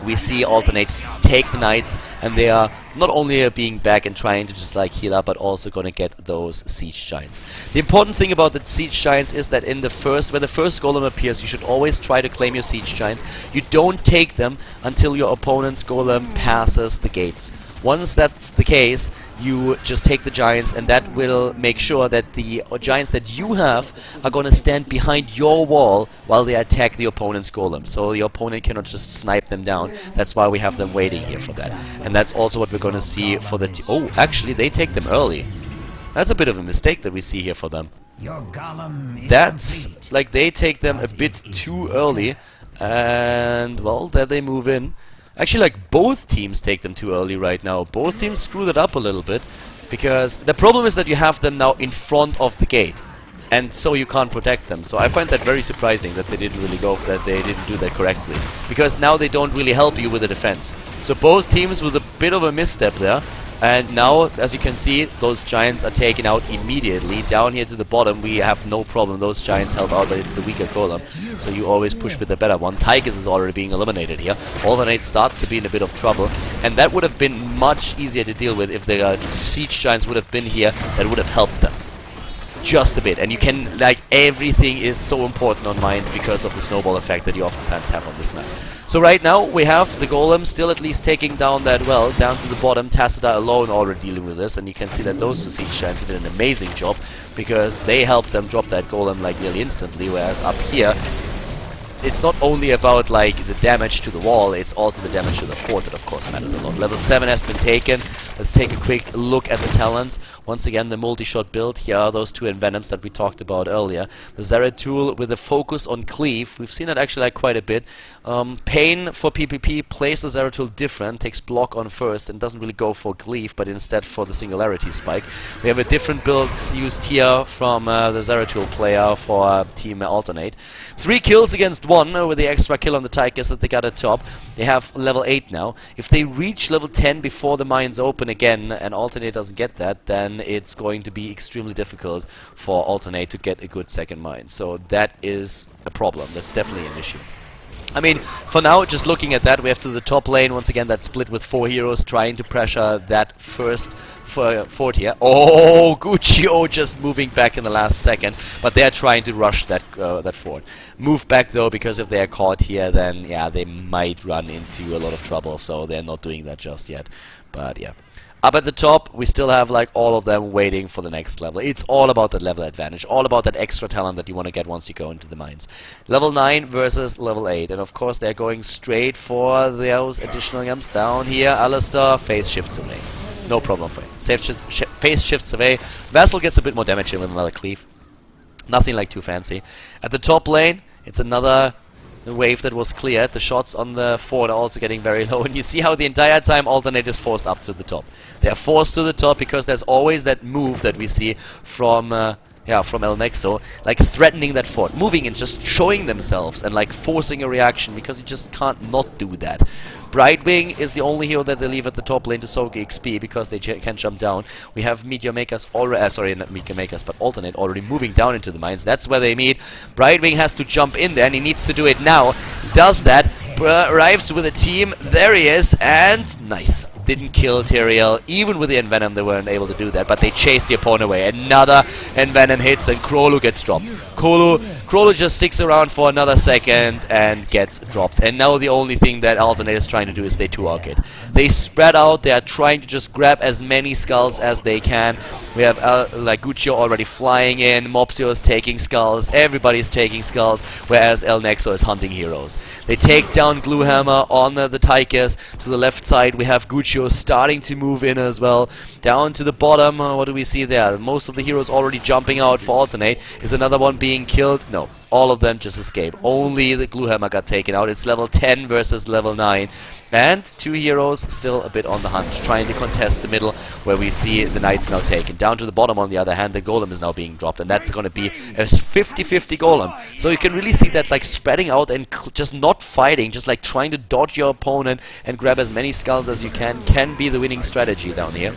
we see Alternate take the knights, and they are not only being back and trying to just like heal up, but also gonna get those siege giants. The important thing about the siege giants is that when the first golem appears, you should always try to claim your siege giants. You don't take them until your opponent's golem passes the gates. Once that's the case, you just take the giants, and that will make sure that the giants that you have are going to stand behind your wall while they attack the opponent's golem. So the opponent cannot just snipe them down. That's why we have them waiting here for that. And that's also what we're going to see for the... Oh, actually, they take them early. That's a bit of a mistake that we see here for them. That's... like, they take them a bit too early. And, well, there they move in. Actually, like, both teams take them too early right now. Both teams screw that up a little bit, because the problem is that you have them now in front of the gate, and so you can't protect them. So I find that very surprising that they didn't really go for that. They didn't do that correctly, because now they don't really help you with the defense. So both teams with a bit of a misstep there, And now, as you can see, those giants are taken out immediately. Down here to the bottom, we have no problem. Those giants help out, but it's the weaker golem. So you always push with the better one. Tychus is already being eliminated here. Alternate starts to be in a bit of trouble. And that would have been much easier to deal with if the siege giants would have been here. That would have helped them. Just a bit. And you can, like, everything is so important on mines because of the snowball effect that you oftentimes have on this map. So right now, we have the golem still at least taking down that well, down to the bottom. Tacita alone already dealing with this, and you can see that those two siege giants did an amazing job because they helped them drop that golem like nearly instantly, whereas up here, it's not only about like the damage to the wall, it's also the damage to the fort that of course matters a lot. Level 7 has been taken. Let's take a quick look at the talents. Once again, the multi-shot build. Here are those two envenoms that we talked about earlier. The Zeratul with a focus on cleave. We've seen that actually like quite a bit. Pain for PvP plays the Zeratul different, takes block on first and doesn't really go for cleave, but instead for the singularity spike. We have a different builds used here from the Zeratul player for Team Alternate. 3 kills against 1 with the extra kill on the Tychus that they got at top. They have level 8 now. If they reach level 10 before the mines open again and Alternate doesn't get that, then it's going to be extremely difficult for Alternate to get a good second mine. So that is a problem. That's definitely an issue. I mean, for now, just looking at that, we have to the top lane, once again, that split with 4 heroes trying to pressure that first fort here. Oh, Guccio just moving back in the last second, but they're trying to rush that that fort. Move back, though, because if they're caught here, then, yeah, they might run into a lot of trouble, so they're not doing that just yet. But, yeah. Up at the top, we still have like all of them waiting for the next level. It's all about that level advantage, all about that extra talent that you want to get once you go into the mines. Level 9 versus level 8, and of course they're going straight for those additional yums down here. Alistair phase shifts away. No problem for him. Phase shifts away. Vassal gets a bit more damage in with another cleave. Nothing like too fancy. At the top lane, it's another wave that was cleared. The shots on the fort are also getting very low, and you see how the entire time Alternate is forced up to the top. They are forced to the top because there's always that move that we see from from El Nexo, like threatening that fort, moving and just showing themselves and like forcing a reaction, because you just can't not do that. Brightwing is the only hero that they leave at the top lane to soak XP because they can jump down. We have Meteor Makers already, sorry, not Meteor Makers, but Alternate already moving down into the mines. That's where they meet. Brightwing has to jump in there, and he needs to do it now. Does that, arrives with a team, there he is, and nice. Didn't kill Tyrael. Even with the Envenom, they weren't able to do that, but they chased the opponent away. Another Envenom hits, and Krolu gets dropped. Krolu just sticks around for another second and gets dropped. And now the only thing that Alternate is trying to do is they 2-arc it. They spread out, they are trying to just grab as many skulls as they can. We have like Guccio already flying in, Mopsio is taking skulls, everybody's taking skulls, whereas El Nexo is hunting heroes. They take down Gluehammer on the Tychus. To the left side we have Guccio starting to move in as well. Down to the bottom, what do we see there? Most of the heroes already jumping out for Alternate. Is another one being killed? No. All of them just escape. Only the Gluehammer got taken out. It's level 10 versus level 9. And 2 heroes still a bit on the hunt, trying to contest the middle, where we see the Knights now taken. Down to the bottom, on the other hand, the Golem is now being dropped, and that's going to be a 50-50 Golem. So you can really see that like spreading out and just not fighting, just like trying to dodge your opponent and grab as many skulls as you can be the winning strategy down here.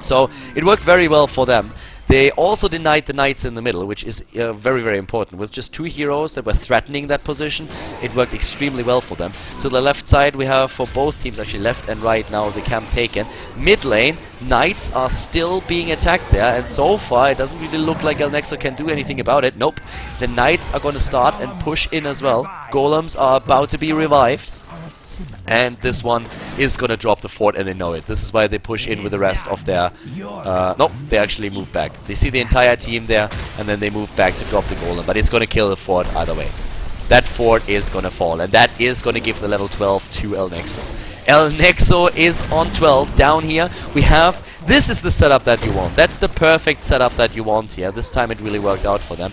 So it worked very well for them. They also denied the Knights in the middle, which is very, very important. With just 2 heroes that were threatening that position, it worked extremely well for them. To the left side, we have for both teams, actually left and right now, the camp taken. Mid lane, Knights are still being attacked there, and so far it doesn't really look like El Nexo can do anything about it. Nope. The Knights are going to start and push in as well. Golems are about to be revived. And this one is going to drop the fort, and they know it. This is why they push in with the rest of their... nope, they actually move back. They see the entire team there, and then they move back to drop the golem. But it's going to kill the fort either way. That fort is going to fall, and that is going to give the level 12 to El Nexo. El Nexo is on 12. Down here, we have... This is the setup that you want. That's the perfect setup that you want here. This time it really worked out for them.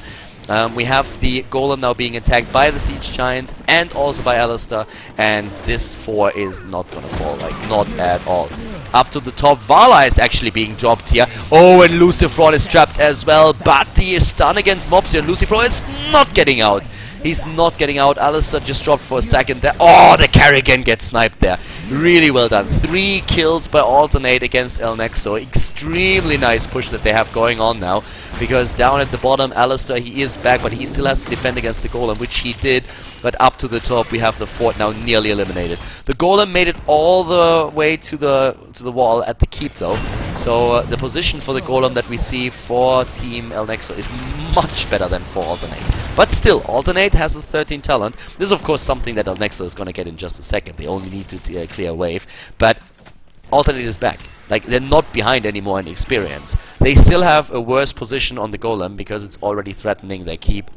We have the Golem now being attacked by the Siege Giants and also by Alistair, and this 4 is not gonna fall, like, not at all. Up to the top, Vala is actually being dropped here. Oh, and Lucifron is trapped as well, but the stun against Mopsio, and Lucifron is not getting out. He's not getting out. Alistair just dropped for a second there. Oh, the Carrigan gets sniped there. Really well done. 3 kills by Alternate against El Nexo. Extremely nice push that they have going on now. Because down at the bottom, Alistair, he is back, but he still has to defend against the Golem, which he did. But up to the top, we have the fort now nearly eliminated. The Golem made it all the way to the wall at the keep, though. So the position for the Golem that we see for Team El Nexo is much better than for Alternate. But still, Alternate has the 13 talent. This is, of course, something that El Nexo is going to get in just a second. They only need to clear a wave. But Alternate is back. Like, they're not behind anymore in experience. They still have a worse position on the Golem because it's already threatening their keep.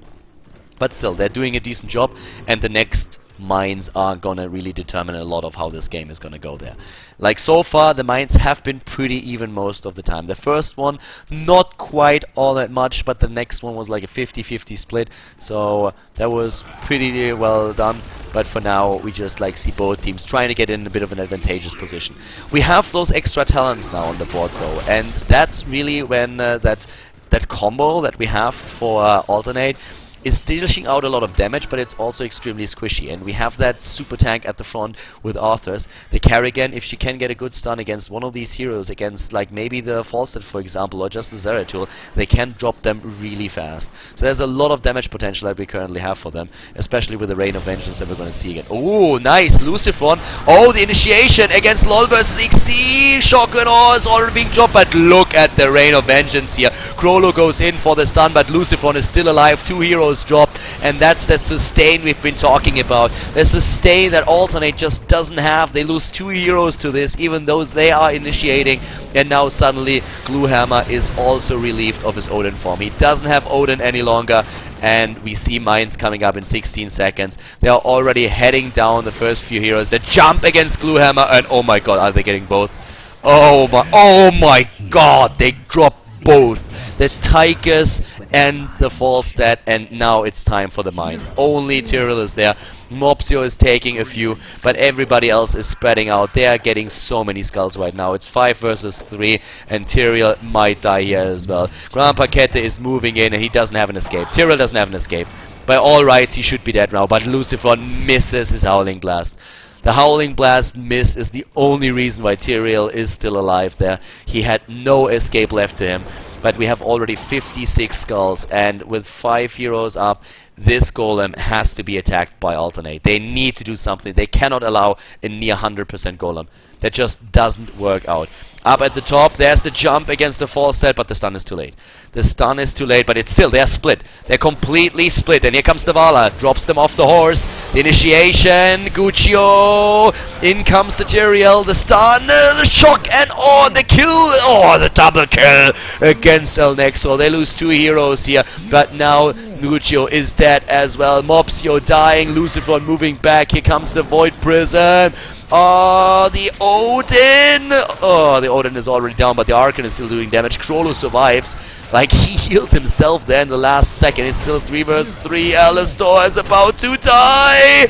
But still, they're doing a decent job, and the next mines are gonna really determine a lot of how this game is gonna go there. Like, so far, the mines have been pretty even most of the time. The first one, not quite all that much, but the next one was like a 50-50 split, so that was pretty well done. But for now, we just like see both teams trying to get in a bit of an advantageous position. We have those extra talents now on the board, though, and that's really when that combo that we have for Alternate is dishing out a lot of damage, but it's also extremely squishy. And we have that super tank at the front with Arthurs. The Kerrigan, if she can get a good stun against one of these heroes, against like maybe the Falstad, for example, or just the Zeratul, they can drop them really fast. So there's a lot of damage potential that we currently have for them, especially with the Rain of Vengeance that we're going to see again. Oh, nice! Lucifron. Oh, the initiation against LoL vs XD. Shotgun is already being dropped, but look at the Rain of Vengeance here. Krolo goes in for the stun, but Lucifron is still alive. 2 heroes dropped, and that's the sustain we've been talking about. The sustain that Alternate just doesn't have. They lose 2 heroes to this, even though they are initiating, and now suddenly Gluehammer is also relieved of his Odin form. He doesn't have Odin any longer, and we see mines coming up in 16 seconds. They are already heading down the first few heroes. They jump against Gluehammer, and oh my god, are they getting both? Oh my god, they drop both. The Tychus and the Falstad, and now it's time for the mines. Only Tyrell is there. Mopsio is taking a few, but everybody else is spreading out. They are getting so many skulls right now. It's 5 versus 3, and Tyrell might die here as well. Grandpa Kette is moving in, and he doesn't have an escape. Tyrell doesn't have an escape. By all rights, he should be dead now, but Lucifron misses his Howling Blast. The Howling Blast miss is the only reason why Tyrell is still alive there. He had no escape left to him. But we have already 56 skulls, and with 5 heroes up, this Golem has to be attacked by Alternate. They need to do something. They cannot allow a near 100% Golem. That just doesn't work out. Up at the top, there's the jump against the Falstad, but the stun is too late. The stun is too late, but it's still, they're split. They're completely split, and here comes the Vala. Drops them off the horse. The initiation, Guccio. In comes the Tyrael, the stun, the shock, and oh, the kill. Oh, the double kill against El Nexo. They lose 2 heroes here, but now Guccio is dead as well. Mopsio dying, Lucifron moving back. Here comes the Void Prison. Oh, the Odin! Oh, the Odin is already down, but the Archon is still doing damage. Krolo survives. Like, he heals himself there in the last second. It's still 3 versus 3. Alistar is about to die!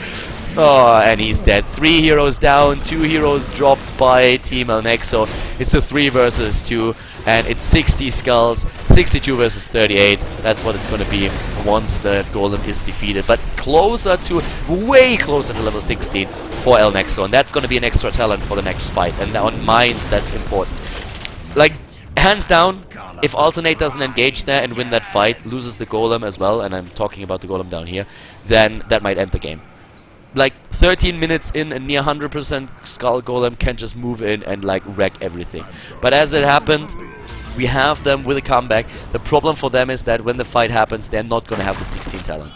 Oh, and he's dead. 3 heroes down, 2 heroes dropped by Team El Nexo. It's a 3 versus 2, and it's 60 skulls, 62 versus 38. That's what it's going to be once the Golem is defeated. But closer to, way closer to level 16 for El Nexo, and that's going to be an extra talent for the next fight. And on mines, that's important. Like, hands down, if Alternate doesn't engage there and win that fight, loses the Golem as well, and I'm talking about the Golem down here, then that might end the game. Like, 13 minutes in, a near 100% Skull Golem can just move in and, like, wreck everything. But as it happened, we have them with a comeback. The problem for them is that when the fight happens, they're not going to have the 16 talent.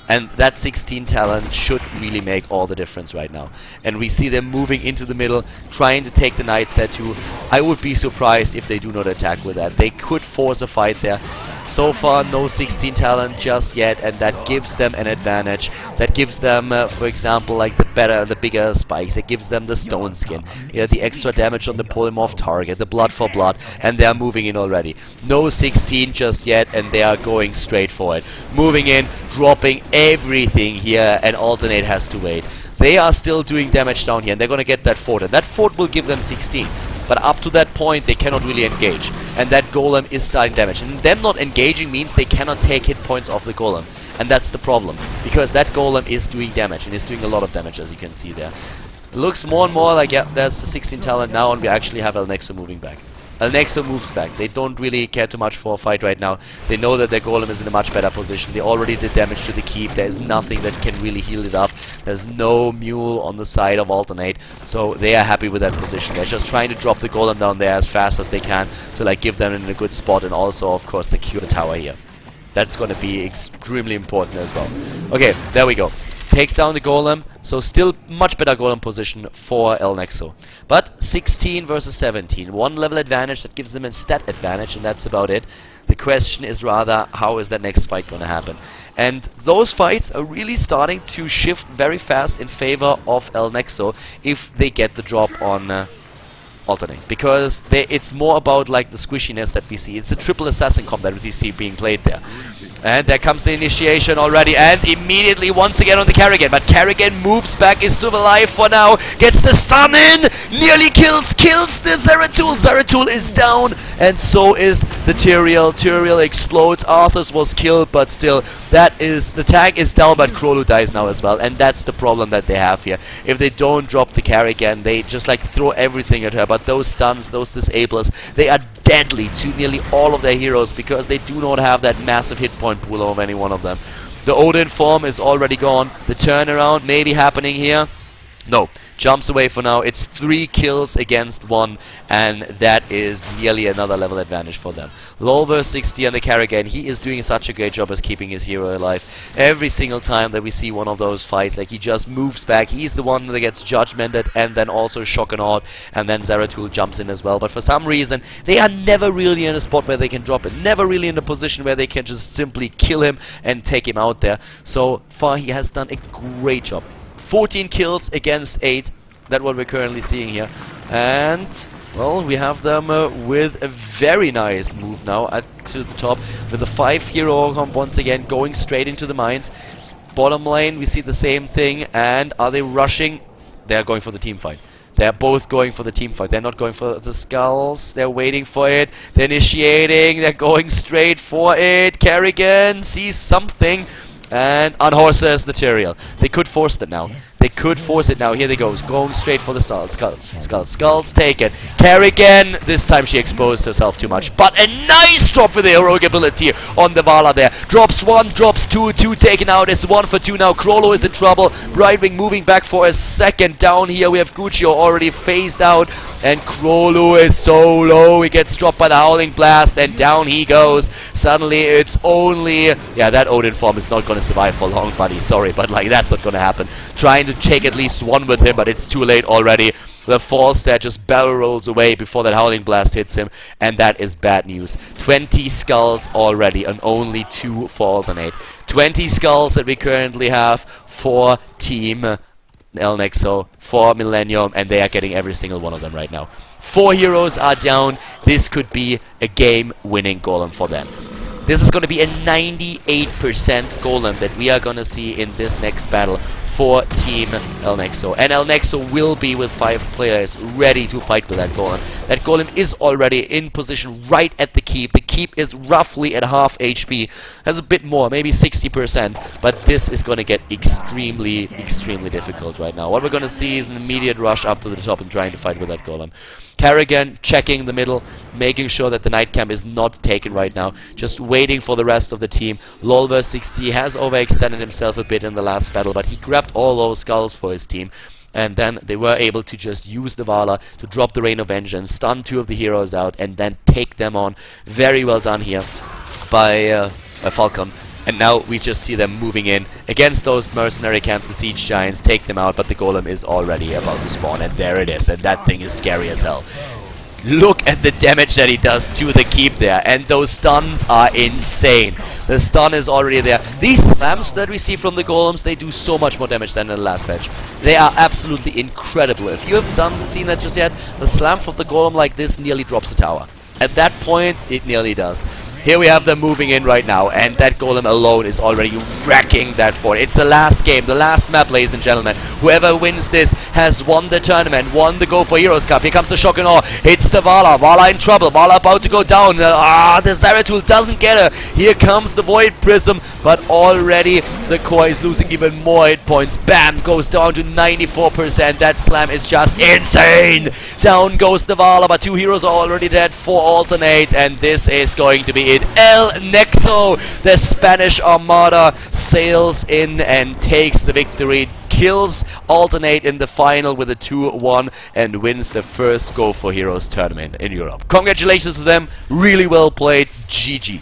And that 16 talent should really make all the difference right now. And we see them moving into the middle, trying to take the Knights there too. I would be surprised if they do not attack with that. They could force a fight there. So far, no 16 talent just yet, and that gives them an advantage. That gives them, for example, like the bigger spikes. It gives them the stone skin, the extra damage on the polymorph target, the blood for blood, and they are moving in already. No 16 just yet, and they are going straight for it. Moving in, dropping everything here, and Alternate has to wait. They are still doing damage down here, and they're going to get that fort, and that fort will give them 16. But up to that point, they cannot really engage. And that Golem is starting damage. And them not engaging means they cannot take hit points off the Golem. And that's the problem. Because that Golem is doing damage. And is doing a lot of damage, as you can see there. looks more and more like, yeah, that's the 16 talent now, and we actually have El Nexo moving back. El Nexo moves back. They don't really care too much for a fight right now. They know that their golem is in a much better position. They already did damage to the keep. There's nothing that can really heal it up. There's no mule on the side of Alternate, so they are happy with that position. They're just trying to drop the golem down there as fast as they can to like give them in a good spot, and also of course secure the tower here. That's going to be extremely important as well. Okay, there we go. Take down the golem, so still much better golem position for El Nexo. But 16 versus 17, 1 level advantage that gives them a stat advantage, and that's about it. The question is rather, how is that next fight going to happen? And those fights are really starting to shift very fast in favor of El Nexo if they get the drop on Alternate, because it's more about like the squishiness that we see. It's a triple assassin combat that we see being played there. And there comes the initiation already, and immediately once again on the Kerrigan, but Kerrigan moves back, is still alive for now, gets the stun in, nearly kills the Zeratul. Zeratul is down, and so is the Tyrael. Tyrael explodes, Arthas was killed, but still, the tag is down, but Krolu dies now as well, and that's the problem that they have here. If they don't drop the Kerrigan, they just like throw everything at her, but those stuns, those disablers, they are deadly to nearly all of their heroes because they do not have that massive hit point pool of any one of them. The Odin form is already gone. The turnaround may be happening here. No, jumps away for now. It's 3 kills against 1, and that is nearly another level advantage for them. Lolver 60 on the Kerrigan, he is doing such a great job as keeping his hero alive. Every single time that we see one of those fights, like he just moves back, he's the one that gets judgmented and then also shock and awe, and then Zeratul jumps in as well. But for some reason, they are never really in a spot where they can drop it, never really in a position where they can just simply kill him and take him out there. So far, he has done a great job. 14 kills against 8. That's what we're currently seeing here. And, well, we have them with a very nice move now to the top. With the 5-hero comp once again going straight into the mines. Bottom lane, we see the same thing. And are they rushing? They're going for the team fight. They're both going for the team fight. They're not going for the skulls. They're waiting for it. They're initiating. They're going straight for it. Kerrigan sees something and unhorses the Tyrael. They could force that now. They could force it now. Here they go. Going straight for the skulls taken. Kerrigan, this time she exposed herself too much. But a nice drop with the heroic ability on the Vala there. Drops 1, drops 2, 2 taken out. It's 1 for 2 now. Krolo is in trouble. Brightwing moving back for a second. Down here we have Guccio already phased out. And Krolo is so low. He gets dropped by the Howling Blast. And down he goes. Suddenly it's only... Yeah, that Odin form is not going to survive for long, buddy. Sorry, but like that's not going to happen. Trying to take at least 1 with him, but it's too late already. The false stat just barrel rolls away before that Howling Blast hits him, and that is bad news. 20 skulls already, and only 2 for Alternate. 20 skulls that we currently have for Team El Nexo, for Millenium, and they are getting every single one of them right now. 4 heroes are down. This could be a game-winning golem for them. This is going to be a 98% golem that we are going to see in this next battle for Team El Nexo. And El Nexo will be with 5 players ready to fight with that golem. That golem is already in position right at the keep. The keep is roughly at half HP. Has a bit more, maybe 60%. But this is going to get extremely difficult right now. What we're going to see is an immediate rush up to the top and trying to fight with that golem. Kerrigan checking the middle, making sure that the night camp is not taken right now, just waiting for the rest of the team. Lolver60 has overextended himself a bit in the last battle, but he grabbed all those skulls for his team, and then they were able to just use the Vala to drop the Rain of Vengeance, stun 2 of the heroes out, and then take them on. Very well done here by Falcon. And now we just see them moving in against those mercenary camps, the siege giants, take them out, but the golem is already about to spawn, and there it is, and that thing is scary as hell. Look at the damage that he does to the keep there, and those stuns are insane. The stun is already there. These slams that we see from the golems, they do so much more damage than in the last patch. They are absolutely incredible. If you haven't seen that just yet, the slam from the golem like this nearly drops a tower. At that point, it nearly does. Here we have them moving in right now, and that golem alone is already wrecking that fort. It's the last game, the last map, ladies and gentlemen. Whoever wins this has won the tournament, won the Go4Heroes Cup. Here comes the Shock and Awe, hits the Vala. Vala in trouble, Vala about to go down. The Zeratul doesn't get her. Here comes the Void Prism, but already the Core is losing even more hit points. Bam, goes down to 94%. That slam is just insane. Down goes the Vala, but 2 heroes are already dead, 4 alternate, and this is going to be it. El Nexo, the Spanish Armada, sails in and takes the victory, kills Alternate in the final with a 2-1 and wins the first Go4Heroes tournament in Europe. Congratulations to them, really well played, GG.